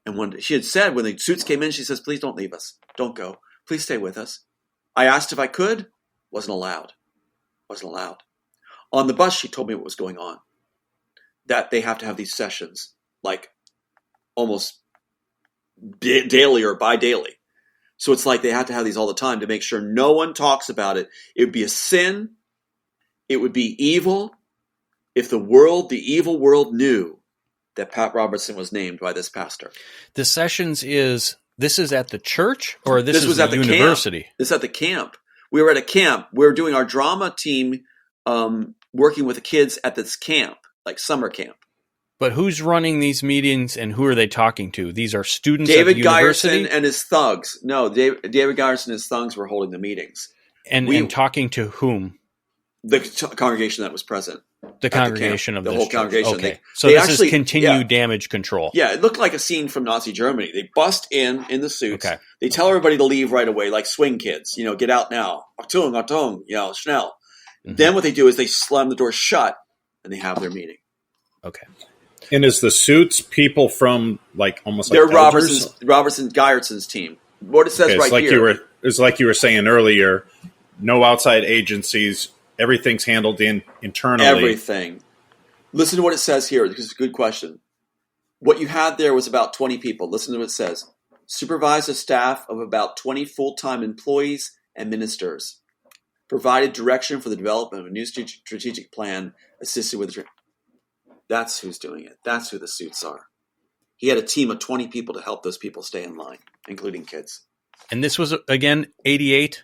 And when she had said, when the suits came in, she says, please don't leave us. Don't go. Please stay with us. I asked if I could. Wasn't allowed. Wasn't allowed. On the bus, she told me what was going on. That they have to have these sessions, like almost daily or bi-daily. So it's like they have to have these all the time to make sure no one talks about it. It would be a sin. It would be evil if the evil world knew that Pat Robertson was named by this pastor. The sessions this is at the church, or this is was at the university? Camp. This is at the camp. We were at a camp. We were doing our drama team, working with the kids at this camp, like summer camp. But who's running these meetings, and who are they talking to? These are students David of the university? Guyerson and his thugs. No, David Guyerson and his thugs were holding the meetings. And talking to whom? The congregation that was present. The congregation of the this whole church. congregation. Okay. So this is continued damage control. Yeah, it looked like a scene from Nazi Germany. They bust in the suits. Okay. They tell everybody to leave right away, like swing kids. Get out now. Achtung, Achtung, schnell. Mm-hmm. Then what they do is they slam the door shut and they have their meeting. Okay. And is the suits people from almost they're like Robertson Geyerson's team. What it says here. It's like you were saying earlier, no outside agencies, everything's handled internally. Everything. Listen to what it says here, because it's a good question. What you had there was about 20 people. Listen to what it says. Supervised a staff of about 20 full-time employees and ministers. Provided direction for the development of a new strategic plan, assisted with... That's who's doing it. That's who the suits are. He had a team of 20 people to help those people stay in line, including kids. And this was, again, 88?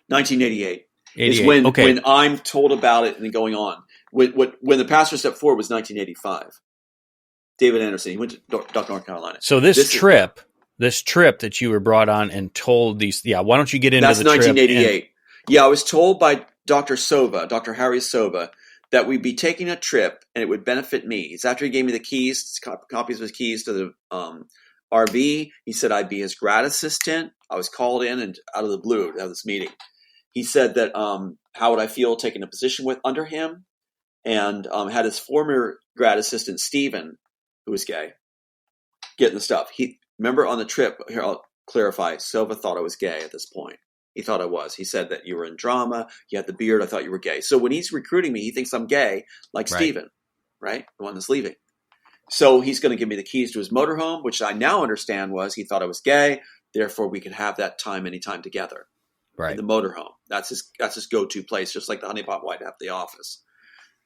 1988. 88. Is when I'm told about it and going on. When the pastor stepped forward was 1985. David Anderson. He went to North Carolina. So this trip that you were brought on and told these, why don't you get into the 1988. I was told by Dr. Harry Sova, that we'd be taking a trip and it would benefit me. It's after he gave me the keys, copies of his keys to the RV. He said I'd be his grad assistant. I was called in and out of the blue to have this meeting. He said that how would I feel taking a position under him, and had his former grad assistant Stephen, who was gay, getting the stuff. Remember on the trip. Here, I'll clarify. Silva thought I was gay at this point. He thought I was. He said that you were in drama. You had the beard. I thought you were gay. So when he's recruiting me, he thinks I'm gay, like Stephen, right? The one that's leaving. So he's going to give me the keys to his motorhome, which I now understand was he thought I was gay. Therefore, we could have that time anytime together. Right. In the motorhome. That's his go-to place, just like the Honey Pot White have the office.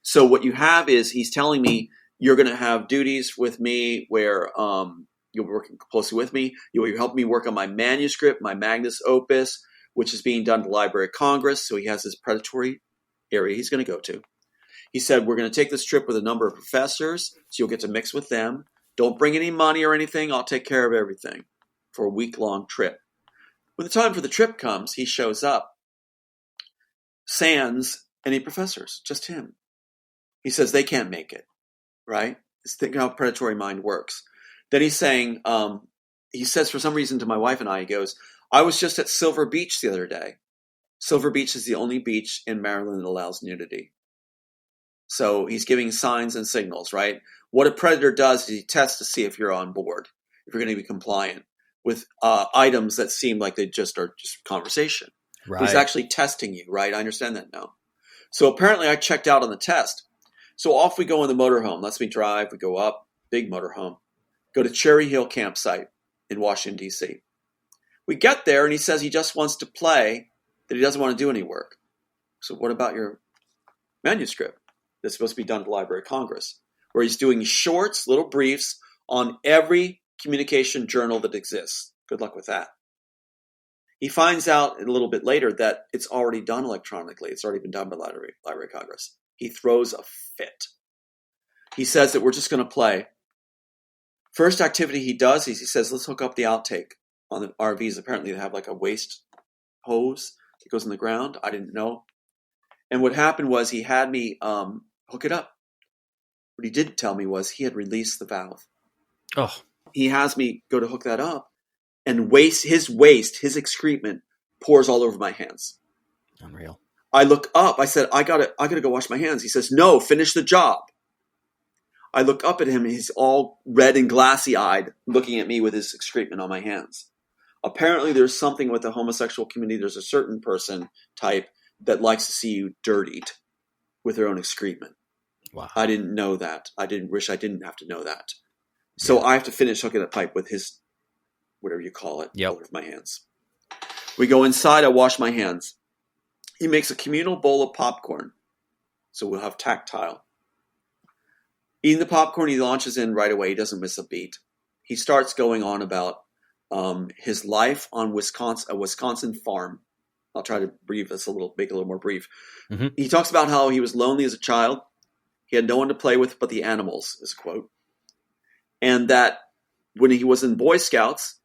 So what you have is he's telling me you're going to have duties with me where you'll be working closely with me. You'll help me work on my manuscript, my magnus opus, which is being done at the Library of Congress. So he has this predatory area he's going to go to. He said, we're going to take this trip with a number of professors, so you'll get to mix with them. Don't bring any money or anything. I'll take care of everything for a week-long trip. When the time for the trip comes, he shows up. Sans any professors, just him. He says they can't make it, right? Just think how predatory mind works. Then he's saying, he says for some reason to my wife and I, he goes, I was just at Silver Beach the other day. Silver Beach is the only beach in Maryland that allows nudity. So he's giving signs and signals, right? What a predator does is he tests to see if you're on board, if you're going to be compliant with items that seem like they just are just conversation. Right. He's actually testing you, right? I understand that now. So apparently I checked out on the test. So off we go in the motorhome. Lets me drive. We go up, big motorhome. Go to Cherry Hill campsite in Washington, D.C. We get there, and he says he just wants to play, that he doesn't want to do any work. So what about your manuscript that's supposed to be done at the Library of Congress, where he's doing shorts, little briefs on every communication journal that exists? Good luck with that. He finds out a little bit later that it's already done electronically. It's already been done by the Library of Congress. He throws a fit. He says that we're just going to play. First activity he does is he says, let's hook up the outtake. On the RVs, apparently they have like a waste hose that goes in the ground. I didn't know. And what happened was he had me hook it up. What he did tell me was he had released the valve. Oh. He has me go to hook that up, and his excrement pours all over my hands. Unreal. I look up. I said, I gotta go wash my hands. He says, no, finish the job. I look up at him, and he's all red and glassy-eyed, looking at me with his excrement on my hands. Apparently there's something with the homosexual community. There's a certain person type that likes to see you dirtied with their own excrement. Wow. I didn't know that. Wish I didn't have to know that. So I have to finish hooking the pipe with his, whatever you call it, over my hands. We go inside. I wash my hands. He makes a communal bowl of popcorn. So we'll have tactile. Eating the popcorn, he launches in right away. He doesn't miss a beat. He starts going on about his life on a Wisconsin farm. I'll try to make it a little more brief. Mm-hmm. He talks about how he was lonely as a child. He had no one to play with but the animals, is a quote. And that when he was in Boy Scouts,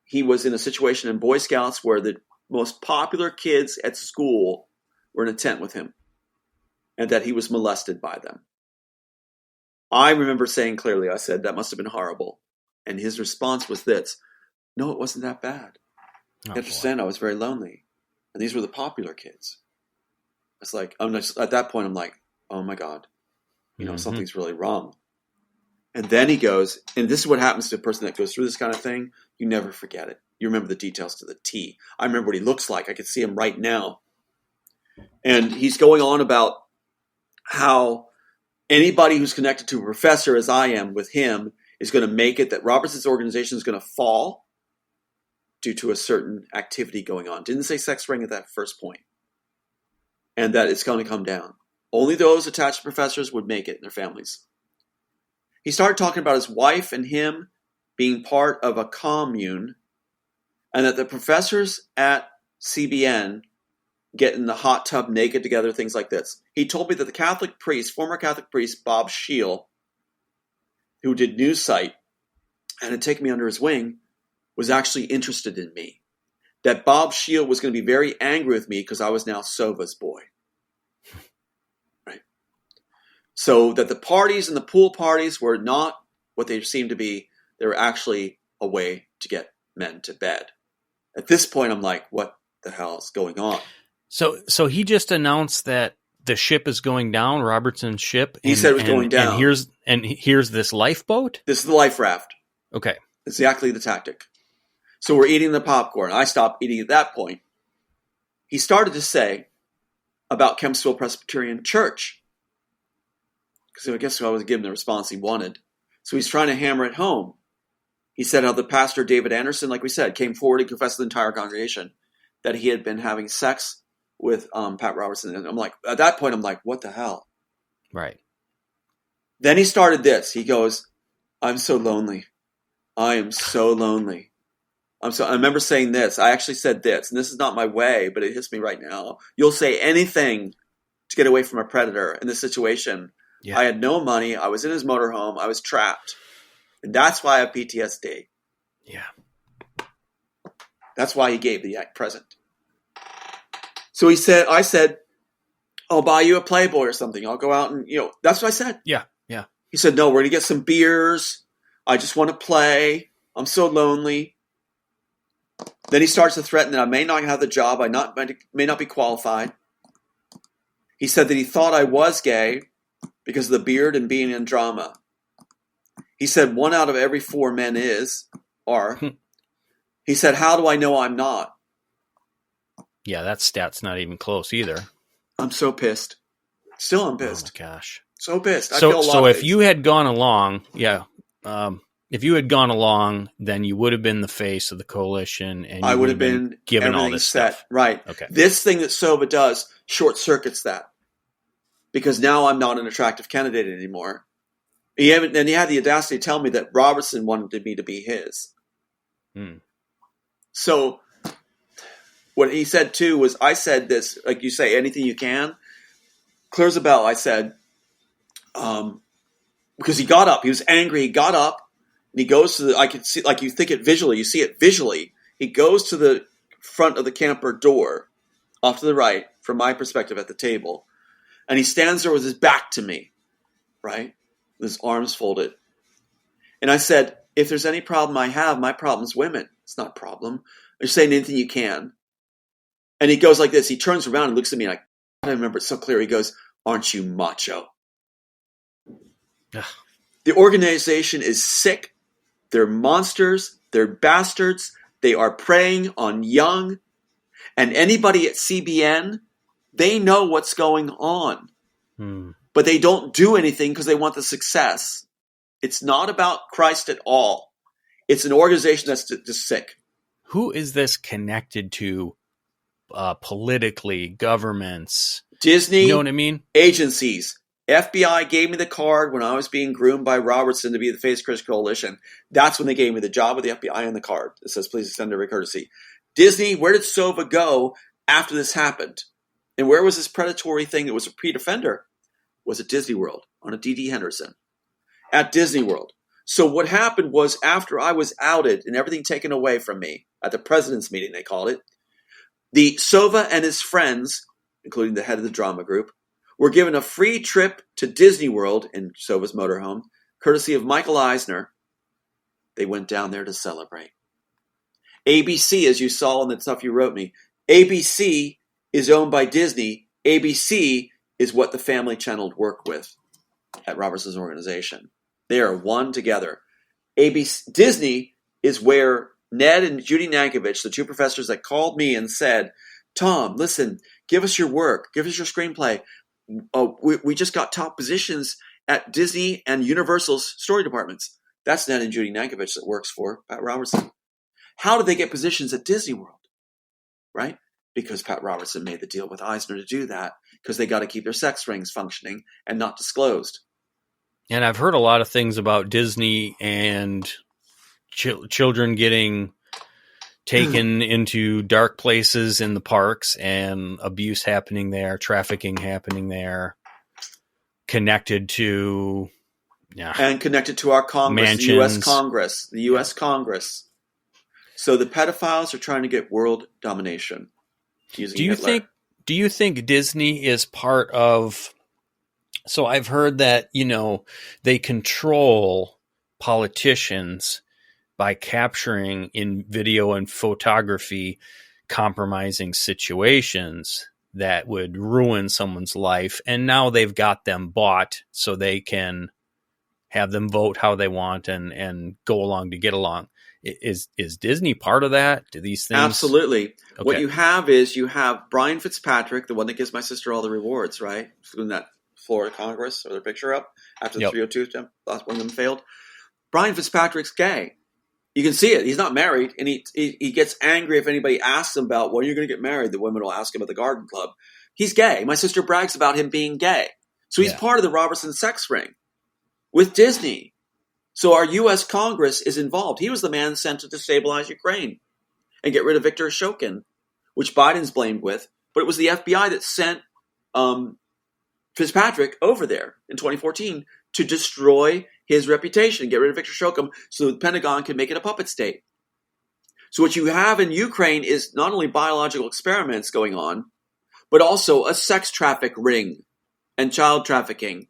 he was in a situation in Boy Scouts where the most popular kids at school were in a tent with him, and that he was molested by them. I remember saying clearly, I said, that must have been horrible. And his response was this: no, it wasn't that bad. You understand, I was very lonely. And these were the popular kids. It's like, at that point, I'm like, oh my God, something's really wrong. And then he goes, and this is what happens to a person that goes through this kind of thing. You never forget it. You remember the details to the T. I remember what he looks like. I can see him right now. And he's going on about how anybody who's connected to a professor, as I am with him, is going to make it, that Robertson's organization is going to fall due to a certain activity going on. Didn't say sex ring at that first point. And that it's going to come down. Only those attached to professors would make it and their families. He started talking about his wife and him being part of a commune, and that the professors at CBN get in the hot tub naked together, things like this. He told me that the Catholic priest, former Catholic priest, BOMBSHELL, who did News Site and had taken me under his wing, was actually interested in me. That BOMBSHELL was going to be very angry with me because I was now Sova's boy. Right? So that the parties and the pool parties were not what they seemed to be. They were actually a way to get men to bed. At this point, I'm like, what the hell is going on? So he just announced that the ship is going down, Robertson's ship. He said it was going down. And here's this lifeboat? This is the life raft. Okay. Exactly the tactic. So we're eating the popcorn. I stopped eating at that point. He started to say about Kempsville Presbyterian Church. Because I guess I was giving the response he wanted. So he's trying to hammer it home. He said how the pastor, David Anderson, like we said, came forward and confessed to the entire congregation that he had been having sex with Pat Robertson. And I'm like, at that point, I'm like, what the hell? Right. Then he started this. He goes, I'm so lonely. I am so lonely. I remember saying this. I actually said this, and this is not my way, but it hits me right now. You'll say anything to get away from a predator in this situation. Yeah. I had no money. I was in his motorhome. I was trapped. And that's why I have PTSD. Yeah. That's why he gave the present. So I said, I'll buy you a Playboy or something. I'll go out and, that's what I said. Yeah, yeah. He said, no, we're going to get some beers. I just want to play. I'm so lonely. Then he starts to threaten that I may not have the job. I may not be qualified. He said that he thought I was gay because of the beard and being in drama. He said 1 out of every 4 men are. He said, how do I know I'm not? Yeah, that stat's not even close either. I'm so pissed. Still I'm pissed. Oh my gosh. So pissed. So if you had gone along, if you had gone along, then you would have been the face of the coalition, and I would have been given all this stuff. Right. Okay. This thing that Sova does short circuits that, because now I'm not an attractive candidate anymore. He had the audacity to tell me that Robertson wanted me to be his. So what he said too was, I said this, like you say, anything you can. Clear as a bell, I said, because he got up. He was angry. He got up and he goes to I could see, like you think it visually. You see it visually. He goes to the front of the camper door off to the right, from my perspective at the table. And he stands there with his back to me, right? With his arms folded. And I said, if there's any problem I have, my problem's women. It's not a problem. You're saying anything you can. And he goes like this. He turns around and looks at me like, I remember it so clear. He goes, aren't you macho? The organization is sick. They're monsters. They're bastards. They are preying on young, and anybody at CBN, they know what's going on. But they don't do anything because they want the success. It's not about Christ at all. It's an organization that's just sick. Who is this connected to politically, governments? Disney, you know what I mean? Agencies. FBI gave me the card when I was being groomed by Robertson to be the face of Christian Coalition. That's when they gave me the job with the FBI and the card. It says, please extend every courtesy. Disney, where did Sova go after this happened? And where was this predatory thing that was a repeat offender? Was at Disney World on a D.D. Henderson. At Disney World. So what happened was after I was outed and everything taken away from me, at the president's meeting they called it, the Sova and his friends, including the head of the drama group, were given a free trip to Disney World in Sova's motorhome, courtesy of Michael Eisner. They went down there to celebrate. ABC, as you saw in the stuff you wrote me, ABC is owned by Disney. ABC is what the Family Channel work with at Robertson's organization. They are one together. Disney is where Ned and Judy Nankovich, the two professors that called me and said, Tom, listen, give us your work. Give us your screenplay. We just got top positions at Disney and Universal's story departments. That's Ned and Judy Nankovich that works for Pat Robertson. How did they get positions at Disney World? Right? Because Pat Robertson made the deal with Eisner to do that because they got to keep their sex rings functioning and not disclosed. And I've heard a lot of things about Disney and children getting taken into dark places in the parks and abuse happening there, trafficking happening there, connected to... Yeah. And connected to our Congress, Mansions. the U.S. Congress. The U.S. Congress. So the pedophiles are trying to get world domination using Hitler. Do you think Disney is part of... So I've heard that, they control politicians by capturing in video and photography compromising situations that would ruin someone's life. And now they've got them bought so they can have them vote how they want and go along to get along. Is Disney part of that? Do these things? Absolutely. Okay. What you have is Brian Fitzpatrick, the one that gives my sister all the rewards, right? Doing that Florida Congress or their picture up after the 302 attempt, last one of them failed. Brian Fitzpatrick's gay. You can see it. He's not married, and he gets angry if anybody asks him about when you're going to get married. The women will ask him at the garden club. He's gay. My sister brags about him being gay. So he's part of the Robertson sex ring with Disney. So our U.S. Congress is involved. He was the man sent to destabilize Ukraine and get rid of Viktor Shokin, which Biden's blamed with. But it was the FBI that sent Fitzpatrick over there in 2014 to destroy his reputation and get rid of Viktor Shokin so the Pentagon can make it a puppet state. So what you have in Ukraine is not only biological experiments going on, but also a sex traffic ring and child trafficking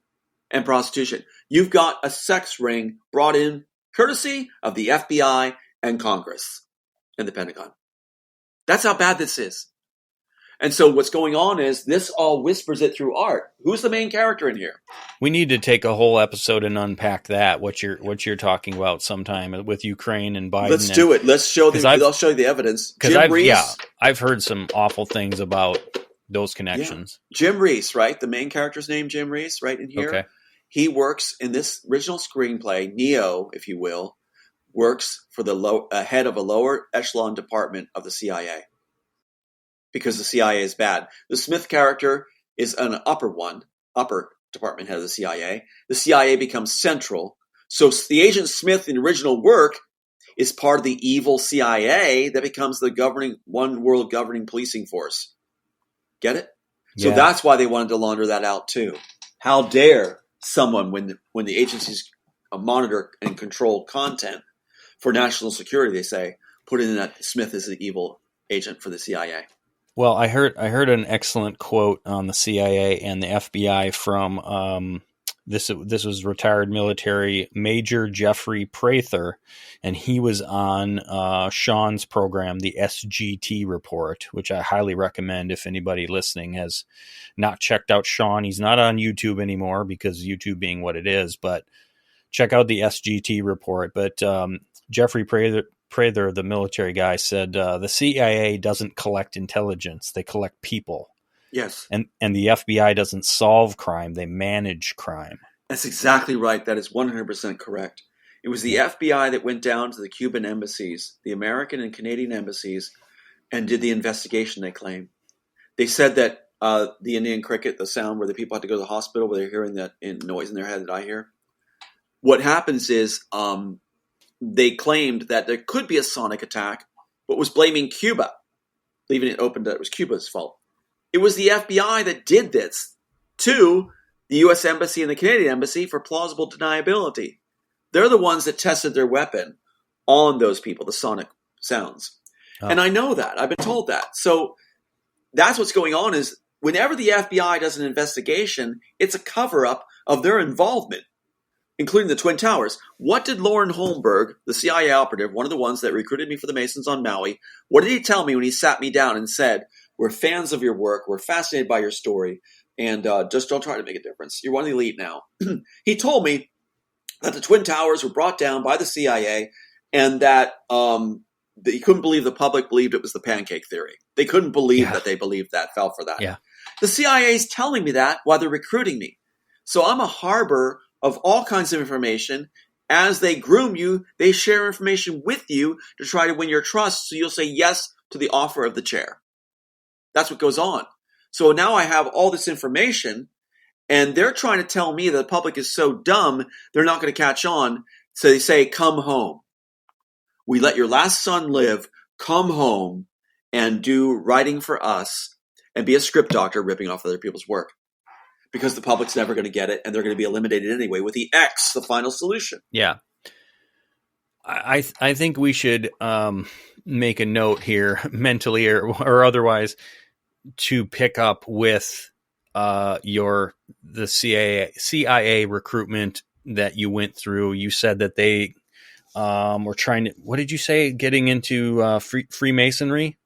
and prostitution. You've got a sex ring brought in courtesy of the FBI and Congress and the Pentagon. That's how bad this is. And so what's going on is this all whispers it through art. Who's the main character in here? We need to take a whole episode and unpack that, what you're talking about sometime with Ukraine and Biden. Let's do it. Let's show them. I'll show you the evidence. I've heard some awful things about those connections. Yeah. Jim Reese, right? The main character's name, Jim Reese, right in here. Okay. He works in this original screenplay, Neo, if you will, works for the head of a lower echelon department of the CIA. Because the CIA is bad. The Smith character is an upper department head of the CIA. The CIA becomes central. So the Agent Smith in the original work is part of the evil CIA that becomes the one world governing policing force. Get it? So that's why they wanted to launder that out too. How dare someone, when the agencies monitor and control content for national security, they say, put in that Smith is the evil agent for the CIA. Well, I heard an excellent quote on the CIA and the FBI from this was retired military Major Jeffrey Prather, and he was on Sean's program, the SGT Report, which I highly recommend if anybody listening has not checked out Sean. He's not on YouTube anymore because YouTube being what it is, but check out the SGT Report. But Jeffrey Prather, the military guy, said the CIA doesn't collect intelligence; they collect people. Yes. And the FBI doesn't solve crime; they manage crime. That's exactly right. That is 100% correct. It was the FBI that went down to the Cuban embassies, the American and Canadian embassies, and did the investigation, they claim. They said that the Indian cricket, the sound where the people had to go to the hospital where they're hearing that noise in their head that I hear. What happens is they claimed that there could be a sonic attack, but was blaming Cuba, leaving it open that it was Cuba's fault. It was the FBI that did this to the U.S. Embassy and the Canadian Embassy for plausible deniability. They're the ones that tested their weapon on those people, the sonic sounds. Oh. And I know that. I've been told that. So that's what's going on is whenever the FBI does an investigation, it's a cover-up of their involvement, including the Twin Towers. What did Lauren Holmberg, the CIA operative, one of the ones that recruited me for the Masons on Maui, what did he tell me when he sat me down and said, we're fans of your work, we're fascinated by your story, and just don't try to make a difference. You're one of the elite now. He told me that the Twin Towers were brought down by the CIA and that he couldn't believe the public believed it was the pancake theory. They couldn't believe that they believed that, fell for that. Yeah. The CIA is telling me that while they're recruiting me. So I'm a harbor of all kinds of information. As they groom you, they share information with you to try to win your trust so you'll say yes to the offer of the chair. That's what goes on. So now I have all this information, and they're trying to tell me that the public is so dumb, they're not going to catch on. So they say, come home. We let your last son live. Come home and do writing for us and be a script doctor ripping off other people's work. Because the public's never going to get it, and they're going to be eliminated anyway with the X, the final solution. Yeah. I think we should make a note here, mentally or otherwise, to pick up with the CIA recruitment that you went through. You said that they were trying to, what did you say, getting into Freemasonry?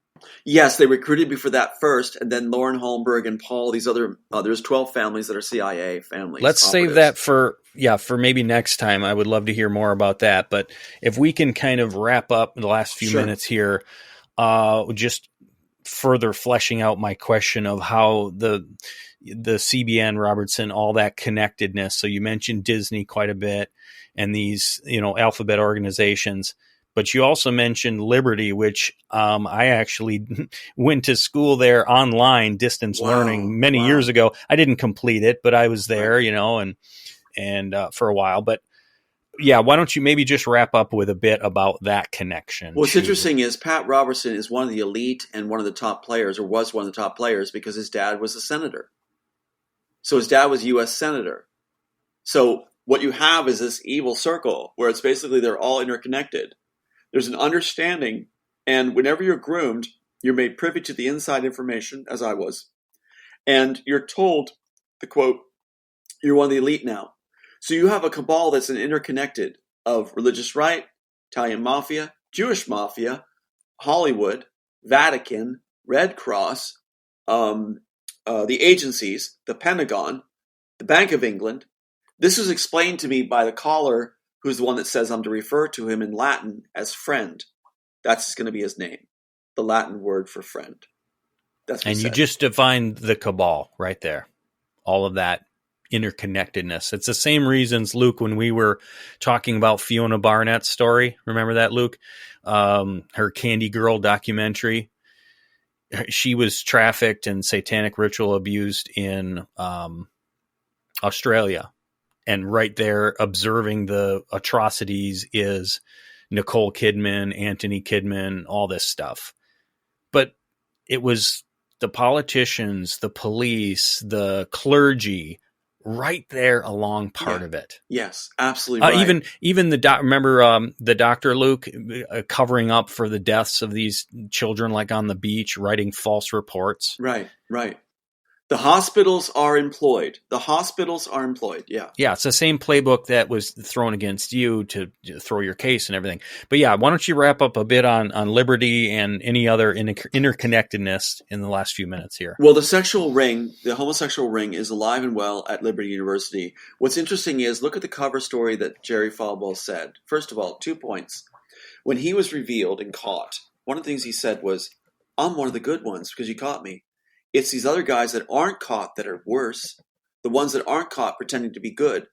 Yes, they recruited me for that first, and then Lauren Holmberg and Paul, these other, there's 12 families that are CIA families. Let's save that for maybe next time. I would love to hear more about that. But if we can kind of wrap up the last few minutes here, just further fleshing out my question of how the CBN, Robertson, all that connectedness. So you mentioned Disney quite a bit and these, alphabet organizations. But you also mentioned Liberty, which I actually went to school there online, distance learning many years ago. I didn't complete it, but I was there, and for a while. But yeah, why don't you maybe just wrap up with a bit about that connection? What's interesting is Pat Robertson is one of the elite and one of the top players, or was one of the top players, because his dad was a senator. So his dad was a U.S. senator. So what you have is this evil circle where it's basically they're all interconnected. There's an understanding, and whenever you're groomed, you're made privy to the inside information, as I was, and you're told, the quote, you're one of the elite now. So you have a cabal that's an interconnected of religious right, Italian mafia, Jewish mafia, Hollywood, Vatican, Red Cross, the agencies, the Pentagon, the Bank of England. This was explained to me by the caller, who's the one that says I'm to refer to him in Latin as friend. That's going to be his name, the Latin word for friend. That's what and you just defined the cabal right there, all of that interconnectedness. It's the same reasons, Luke, when we were talking about Fiona Barnett's story. Remember that, Luke? Her Candy Girl documentary. She was trafficked and satanic ritual abused in Australia. And right there, observing the atrocities is Nicole Kidman, Anthony Kidman, all this stuff. But it was the politicians, the police, the clergy, right there along part of it. Yes, absolutely right. Even remember the doctor, Luke, covering up for the deaths of these children, like on the beach, writing false reports. Right. The hospitals are employed. Yeah. Yeah, it's the same playbook that was thrown against you to throw your case and everything. But yeah, why don't you wrap up a bit on Liberty and any other interconnectedness in the last few minutes here? Well, the homosexual ring is alive and well at Liberty University. What's interesting is, look at the cover story that Jerry Falwell said. First of all, 2 points. When he was revealed and caught, one of the things he said was, I'm one of the good ones because you caught me. It's these other guys that aren't caught that are worse. The ones that aren't caught pretending to be good.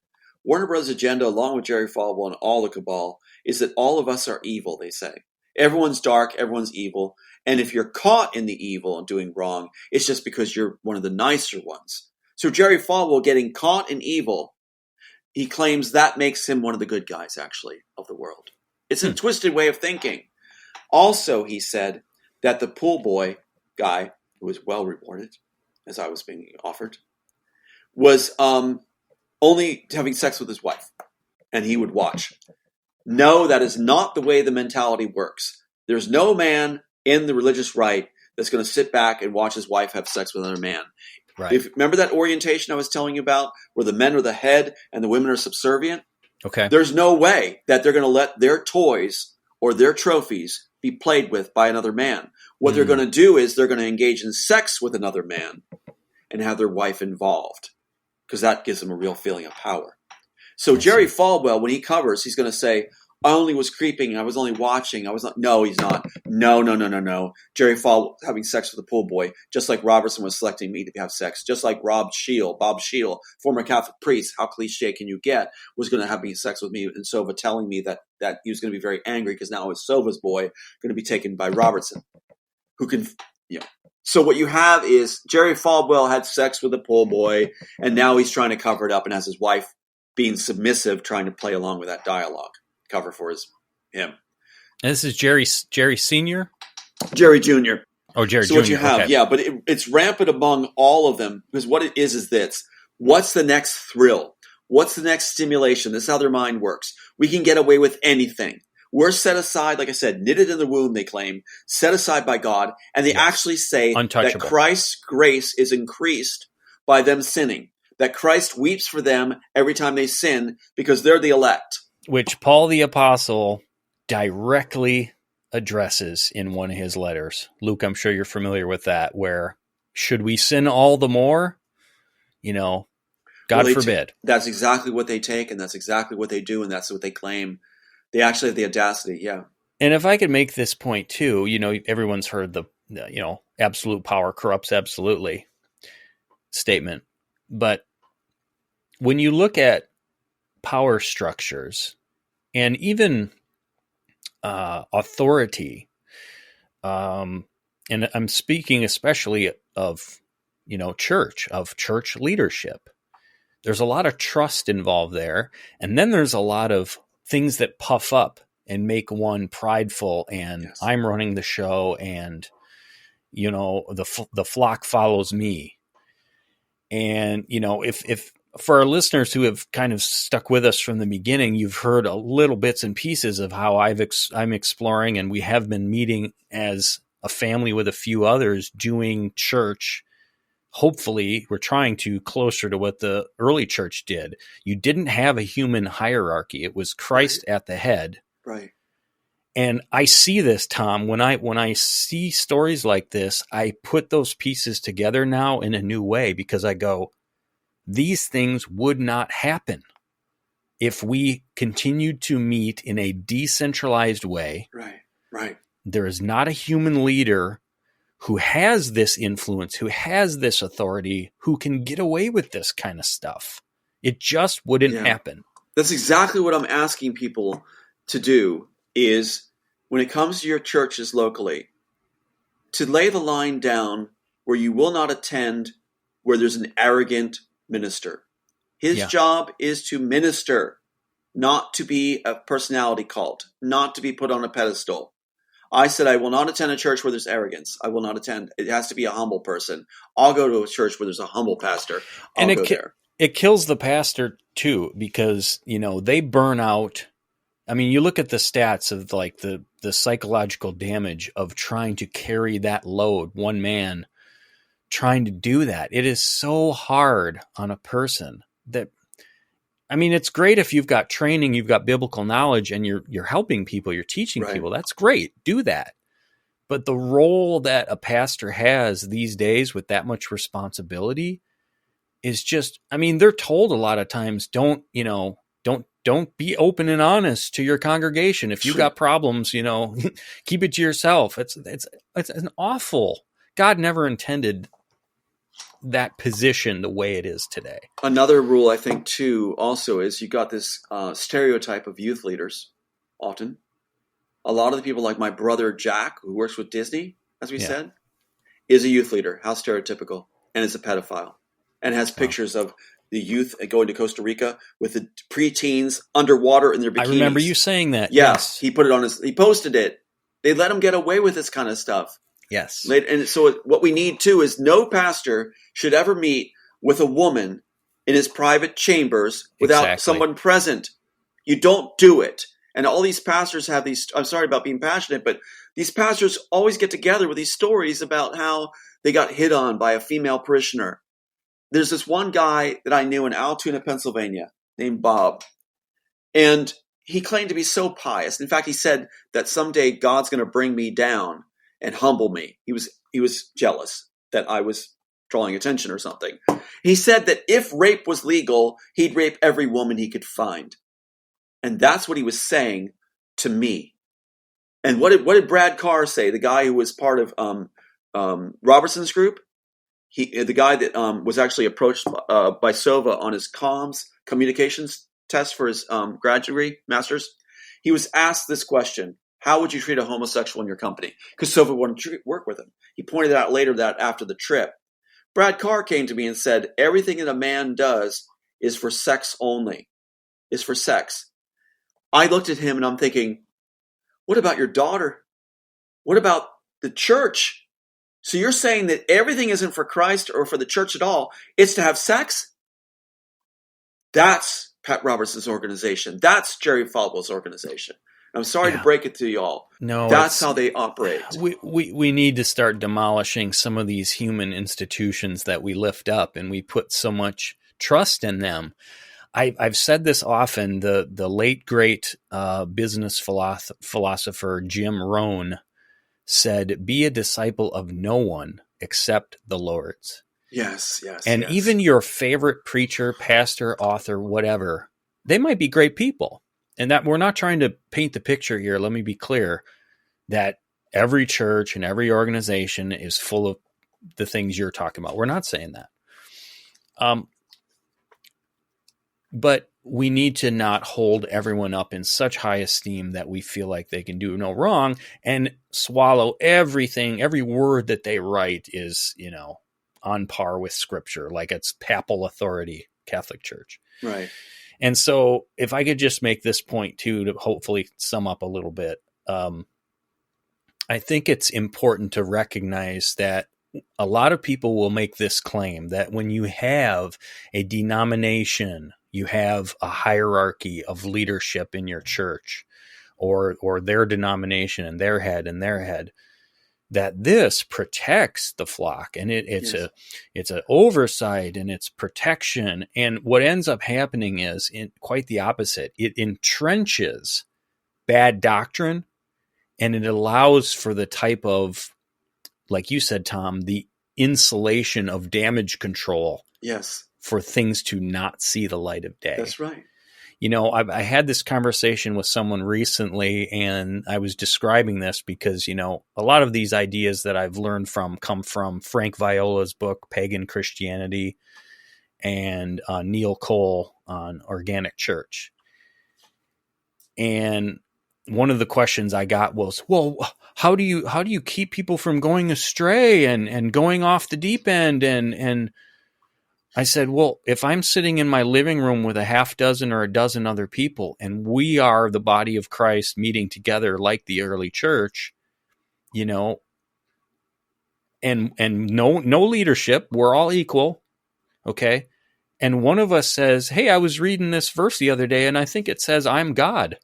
Warner Bros. Agenda, along with Jerry Falwell and all the cabal, is that all of us are evil, they say. Everyone's dark, everyone's evil. And if you're caught in the evil and doing wrong, it's just because you're one of the nicer ones. So Jerry Falwell getting caught in evil, he claims that makes him one of the good guys, actually, of the world. It's a twisted way of thinking. Also, he said that the pool boy guy, who was well rewarded, as I was being offered, was only having sex with his wife, and he would watch. No, that is not the way the mentality works. There's no man in the religious right that's going to sit back and watch his wife have sex with another man. Right. Remember that orientation I was telling you about, where the men are the head and the women are subservient? Okay. There's no way that they're going to let their toys or their trophies be played with by another man. What they're going to do is they're going to engage in sex with another man and have their wife involved, because that gives them a real feeling of power. So Jerry Falwell, when he covers, he's going to say, I only was creeping. I was only watching. I was not. No, he's not. No. Jerry Falwell having sex with a pool boy, just like Robertson was selecting me to have sex, just like Bob Scheel, former Catholic priest, how cliche can you get, was going to have sex with me, and Sova telling me that he was going to be very angry because now his Sova's boy going to be taken by Robertson, who can, So what you have is Jerry Falwell had sex with a pool boy, and now he's trying to cover it up and has his wife being submissive, trying to play along with that dialogue. Cover for him. And this is Jerry Sr.? Jerry Jr. Oh, Jerry Jr. So what you have, okay. but it's rampant among all of them, because what it is this. What's the next thrill? What's the next stimulation? This is how their mind works. We can get away with anything. We're set aside, like I said, knitted in the womb, they claim, set aside by God, and they actually say that Christ's grace is increased by them sinning, that Christ weeps for them every time they sin because they're the elect. Which Paul the Apostle directly addresses in one of his letters. Luke, I'm sure you're familiar with that, where should we sin all the more? God forbid. That's exactly what they take, and that's exactly what they do, and that's what they claim. They actually have the audacity, yeah. And if I could make this point too, everyone's heard the absolute power corrupts absolutely statement. But when you look at power structures and even authority, and I'm speaking especially of church leadership, there's a lot of trust involved there, and then there's a lot of things that puff up and make one prideful and yes. I'm running the show and the flock follows me. And if for our listeners who have kind of stuck with us from the beginning, you've heard a little bits and pieces of how I'm exploring, and we have been meeting as a family with a few others doing church. Hopefully, we're trying to closer to what the early church did. You didn't have a human hierarchy. It was Christ at the head. Right. And I see this, Tom, when I see stories like this, I put those pieces together now in a new way, because I go, these things would not happen if we continued to meet in a decentralized way. Right. There is not a human leader who has this influence, who has this authority, who can get away with this kind of stuff. It just wouldn't happen. That's exactly what I'm asking people to do, is when it comes to your churches locally, to lay the line down where you will not attend where there's an arrogant minister. His job is to minister, not to be a personality cult, not to be put on a pedestal. I said, I will not attend a church where there's arrogance. I will not attend. It has to be a humble person. I'll go to a church where there's a humble pastor. I'll go there. It kills the pastor too, because, they burn out. I mean, you look at the stats of like the psychological damage of trying to carry that load, one man trying to do that. It is so hard on a person that, I mean, it's great if you've got training, you've got biblical knowledge, and you're helping people, you're teaching people. That's great. Do that. But the role that a pastor has these days with that much responsibility is just, I mean, they're told a lot of times, don't don't be open and honest to your congregation. If you got problems, keep it to yourself. It's an awful. God never intended that position the way it is today. Another rule, I think, too, also is you got this stereotype of youth leaders. Often, a lot of the people, like my brother Jack, who works with Disney, as we said, is a youth leader. How stereotypical, and is a pedophile, and has pictures of the youth going to Costa Rica with the preteens underwater in their bikinis. I remember you saying that. Yes. He put it on he posted it. They let him get away with this kind of stuff. Yes. And so what we need too is no pastor should ever meet with a woman in his private chambers without someone present. You don't do it. And all these pastors have these, I'm sorry about being passionate, but these pastors always get together with these stories about how they got hit on by a female parishioner. There's this one guy that I knew in Altoona, Pennsylvania, named Bob. And he claimed to be so pious. In fact, he said that someday God's going to bring me down and humble me. He was jealous that I was drawing attention or something. He said that if rape was legal, he'd rape every woman he could find. And that's what he was saying to me. And what did Brad Carr say, the guy who was part of Robertson's group? The guy that was actually approached by Sova on his communications test for his graduate degree, master's. He was asked this question: how would you treat a homosexual in your company? Because Sova wanted to work with him. He pointed out later that after the trip, Brad Carr came to me and said, everything that a man does is for sex only, is for sex. I looked at him and I'm thinking, what about your daughter? What about the church? So you're saying that everything isn't for Christ or for the church at all. It's to have sex? That's Pat Robertson's organization. That's Jerry Falwell's organization. I'm sorry to break it to y'all. No, that's how they operate. We need to start demolishing some of these human institutions that we lift up, and we put so much trust in them. I've said this often. The late great business philosopher Jim Rohn said, "Be a disciple of no one except the Lord's." Yes. And even your favorite preacher, pastor, author, whatever, they might be great people. And that we're not trying to paint the picture here. Let me be clear that every church and every organization is full of the things you're talking about. We're not saying that. But we need to not hold everyone up in such high esteem that we feel like they can do no wrong and swallow everything. Every word that they write is, on par with Scripture, like it's papal authority, Catholic Church. Right. And so if I could just make this point too, to hopefully sum up a little bit, I think it's important to recognize that a lot of people will make this claim that when you have a denomination, you have a hierarchy of leadership in your church or their denomination and their head, that this protects the flock, and it's an oversight and it's protection. And what ends up happening is quite the opposite. It entrenches bad doctrine, and it allows for the type of, like you said, Tom, the insulation of damage control. Yes. For things to not see the light of day. That's right. I had this conversation with someone recently, and I was describing this because, a lot of these ideas that I've learned come from Frank Viola's book, Pagan Christianity, and Neil Cole on Organic Church. And one of the questions I got was, well, how do you keep people from going astray and going off the deep end? And I said, well, if I'm sitting in my living room with a half dozen or a dozen other people, and we are the body of Christ meeting together like the early church, and no leadership, we're all equal, okay? And one of us says, hey, I was reading this verse the other day, and I think it says I'm God.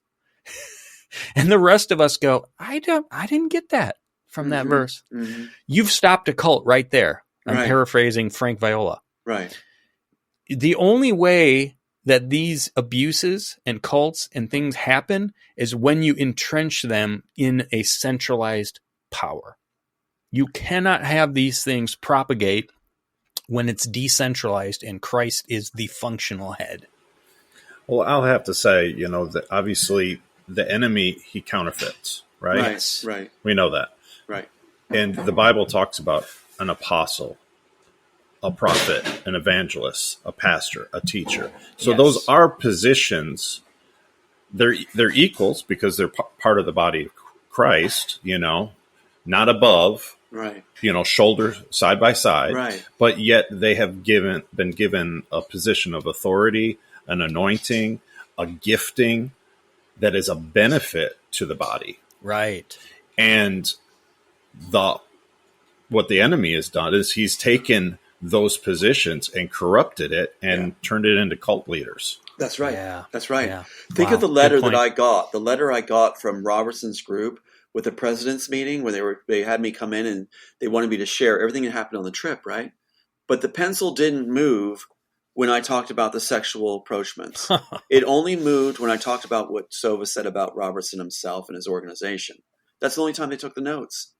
And the rest of us go, I didn't get that from that verse. Mm-hmm. You've stopped a cult right there. I'm paraphrasing Frank Viola. Right. The only way that these abuses and cults and things happen is when you entrench them in a centralized power. You cannot have these things propagate when it's decentralized and Christ is the functional head. Well, I'll have to say, that obviously the enemy, he counterfeits, right? Right. We know that. Right. And the Bible talks about an apostle, a prophet, an evangelist, a pastor, a teacher. So those are positions. They're equals because they're part of the body of Christ, not above, right, shoulder side by side, right. But yet they have been given a position of authority, an anointing, a gifting that is a benefit to the body. Right. And what the enemy has done is he's taken those positions and corrupted it and turned it into cult leaders. That's right. Yeah. That's right. Yeah. Think of the letter that I got. The letter I got from Robertson's group with the president's meeting when they had me come in and they wanted me to share everything that happened on the trip, right? But the pencil didn't move when I talked about the sexual approachments. It only moved when I talked about what Sova said about Robertson himself and his organization. That's the only time they took the notes.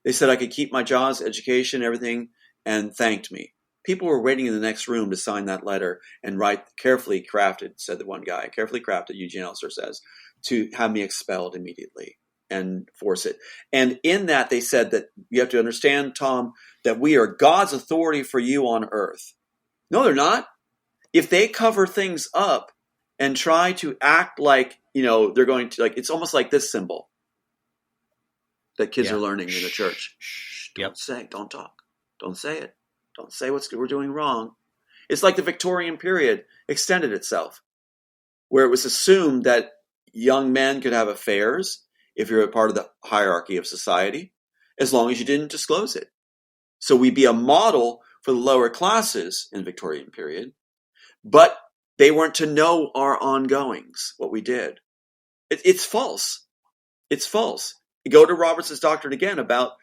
They said I could keep my jobs, education, everything, and thanked me. People were waiting in the next room to sign that letter and write carefully crafted, said the one guy, carefully crafted, Eugene Elser says, to have me expelled immediately and force it. And in that, they said that you have to understand, Tom, that we are God's authority for you on earth. No, they're not. If they cover things up and try to act like, they're going to, like, it's almost like this symbol that kids are learning in the church. Shh, don't talk. Don't say it. Don't say what we're doing wrong. It's like the Victorian period extended itself, where it was assumed that young men could have affairs if you're a part of the hierarchy of society, as long as you didn't disclose it. So we'd be a model for the lower classes in the Victorian period, but they weren't to know our ongoings, what we did. It's false. It's false. You go to Robertson's doctrine again about,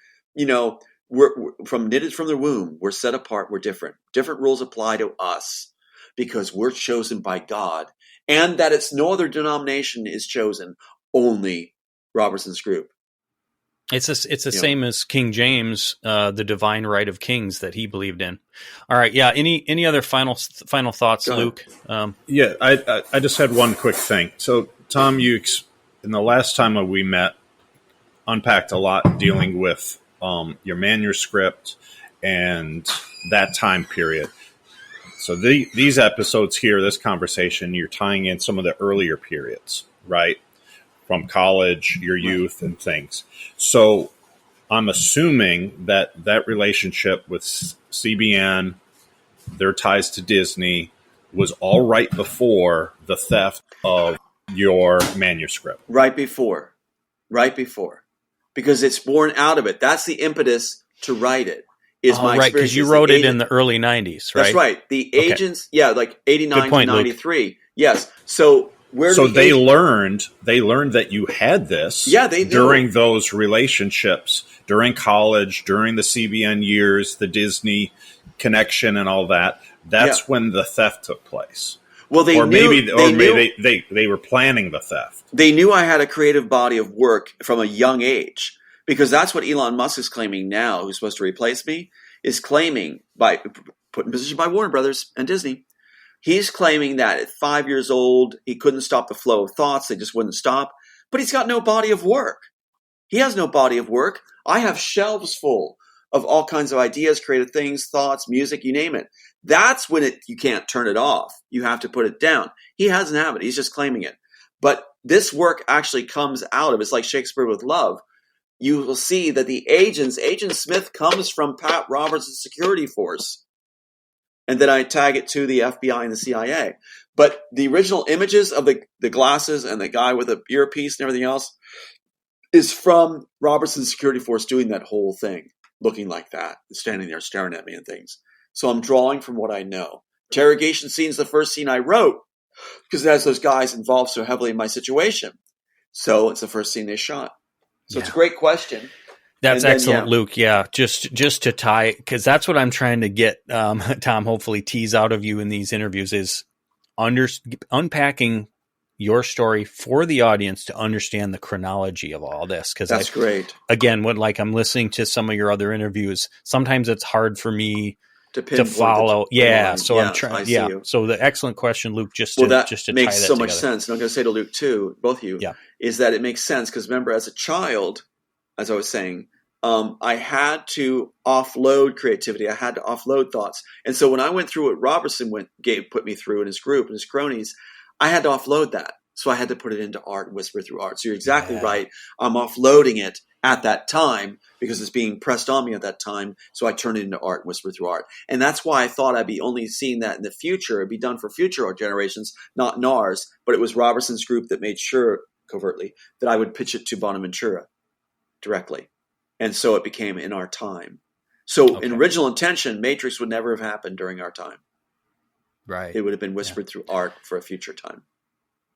we're knitted from the womb. We're set apart. We're different. Different rules apply to us because we're chosen by God, and that it's no other denomination is chosen, only Robertson's group. It's the same as King James, the divine right of kings that he believed in. All right, yeah. Any other final thoughts, Luke? I just had one quick thing. So, Tom, you in the last time we met, unpacked a lot dealing with your manuscript and that time period. So these episodes here, this conversation, you're tying in some of the earlier periods, right? From college, your youth, and things. So I'm assuming that relationship with CBN, their ties to Disney, was all right before the theft of your manuscript. Right before. Because it's born out of it. That's the impetus to write it. Right, because you wrote it in the early 90s, right? That's right. The agents, like 89 to 93. Luke. Yes. So they learned that you had this during those relationships, during college, during the CBN years, the Disney connection and all that. That's when the theft took place. Well, they were planning the theft. They knew I had a creative body of work from a young age, because that's what Elon Musk is claiming now, who's supposed to replace me, is claiming by put in position by Warner Brothers and Disney. He's claiming that at 5 years old, he couldn't stop the flow of thoughts. They just wouldn't stop. But he's got no body of work. He has no body of work. I have shelves full of all kinds of ideas, creative things, thoughts, music, you name it. That's when you can't turn it off. You have to put it down. He doesn't have it. He's just claiming it. But this work actually comes out of, it's like Shakespeare with love. You will see that Agent Smith comes from Pat Roberts' security force. And then I tag it to the FBI and the CIA. But the original images of the glasses and the guy with the earpiece and everything else is from Robertson's security force doing that whole thing, looking like that, standing there staring at me and things. So I'm drawing from what I know. Interrogation scene is the first scene I wrote because it has those guys involved so heavily in my situation. So it's the first scene they shot. So it's a great question. That's excellent, Luke. Yeah, just to tie, because that's what I'm trying to get, Tom, hopefully tease out of you in these interviews is unpacking your story for the audience to understand the chronology of all this. Because that's great. Again, when I'm listening to some of your other interviews, sometimes it's hard for me to pinpoint follow. the Yeah. line. So I'm trying. I see Yeah. you. So the excellent question, Luke. Just to That tie makes that so much together. sense. And I'm going to say to Luke too, both of you, is that it makes sense because remember, as a child, as I was saying, I had to offload creativity. I had to offload thoughts. And so when I went through what Robertson put me through in his group and his cronies, I had to offload that. So I had to put it into art and whisper through art. So you're exactly right. I'm offloading it at that time because it's being pressed on me at that time. So I turn it into art and whisper through art. And that's why I thought I'd be only seeing that in the future. It'd be done for future art generations, not in ours. But it was Robertson's group that made sure covertly that I would pitch it to Bonaventura directly. And so it became in our time. So in original intention, Matrix would never have happened during our time. Right. It would have been whispered through art for a future time.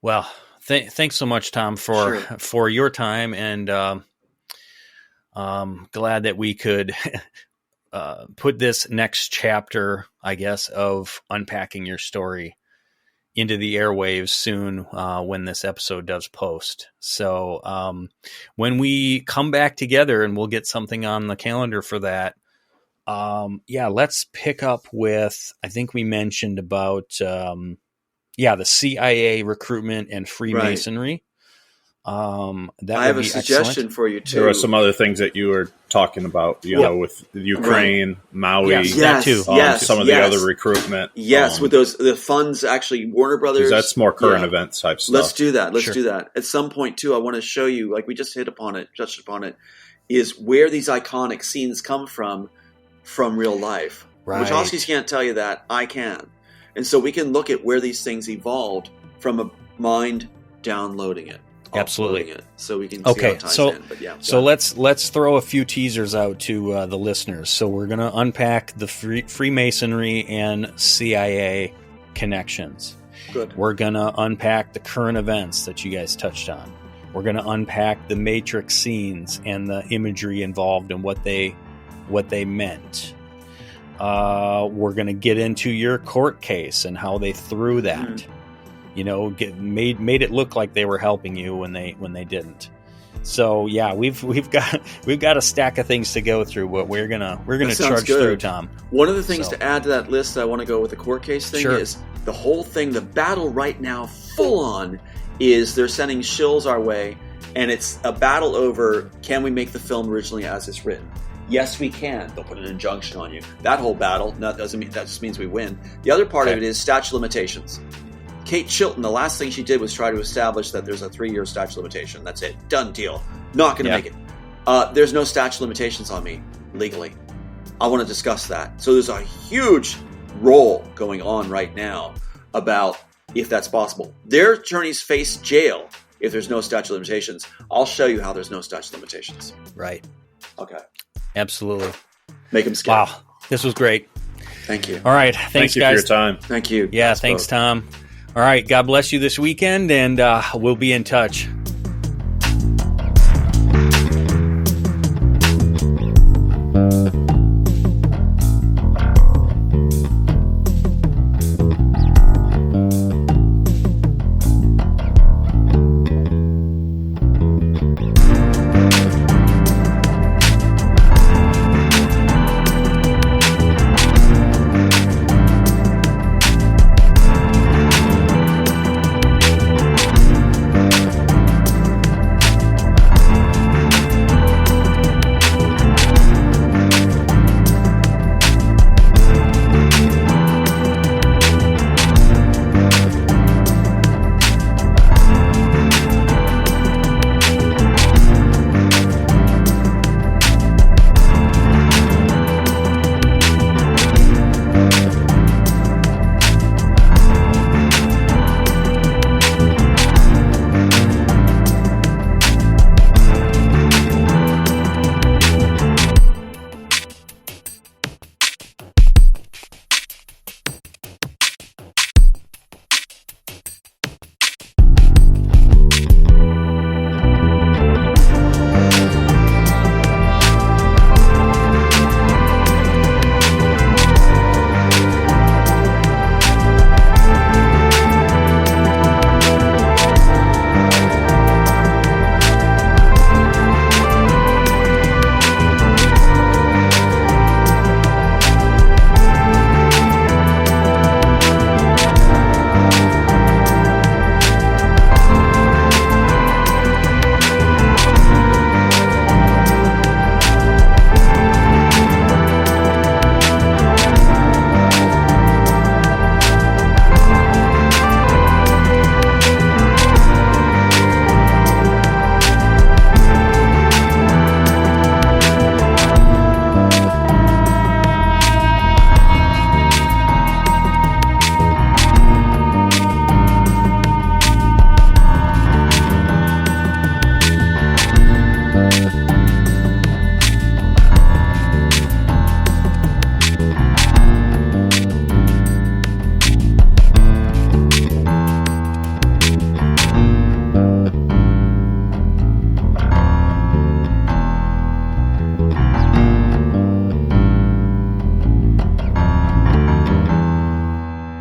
Well, thanks so much, Tom, for your time, and glad that we could put this next chapter, I guess, of unpacking your story into the airwaves soon when this episode does post. So when we come back together, and we'll get something on the calendar for that, let's pick up with, I think we mentioned about... the CIA recruitment and Freemasonry. I have a suggestion for you too. There are some other things that you were talking about, know, with Ukraine, Maui, that too. Some of the other recruitment. Yes, with the funds, actually, Warner Brothers. That's more current event type stuff. Let's do that. Let's do that. At some point too, I want to show you, like we just touched upon it, is where these iconic scenes come from real life. Right. Wachowskis can't tell you that. I can. And so we can look at where these things evolved from a mind downloading it. Absolutely. It, so we can see how it ties in. But so let's throw a few teasers out to the listeners. So we're going to unpack the Freemasonry and CIA connections. Good. We're going to unpack the current events that you guys touched on. We're going to unpack the Matrix scenes and the imagery involved and what they meant. We're going to get into your court case and how they threw that, made it look like they were helping you when they didn't. So we've got a stack of things to go through, but we're gonna charge through, Tom. One of the things to add to that list, I want to go with the court case thing is the whole thing. The battle right now, full on, is they're sending shills our way, and it's a battle over can we make the film originally as it's written. Yes, we can. They'll put an injunction on you. That whole battle, that just means we win. The other part of it is statute of limitations. Kate Chilton, the last thing she did was try to establish that there's a 3-year statute of limitation. That's it. Done deal. Not going to make it. There's no statute of limitations on me, legally. I want to discuss that. So there's a huge role going on right now about if that's possible. Their attorneys face jail if there's no statute of limitations. I'll show you how there's no statute of limitations. Right. Okay. Absolutely. Make them scared. Wow. This was great. Thank you. All right. Thanks, guys. For your time. Thank you. Yeah, thanks, both. Tom. All right. God bless you this weekend, and we'll be in touch.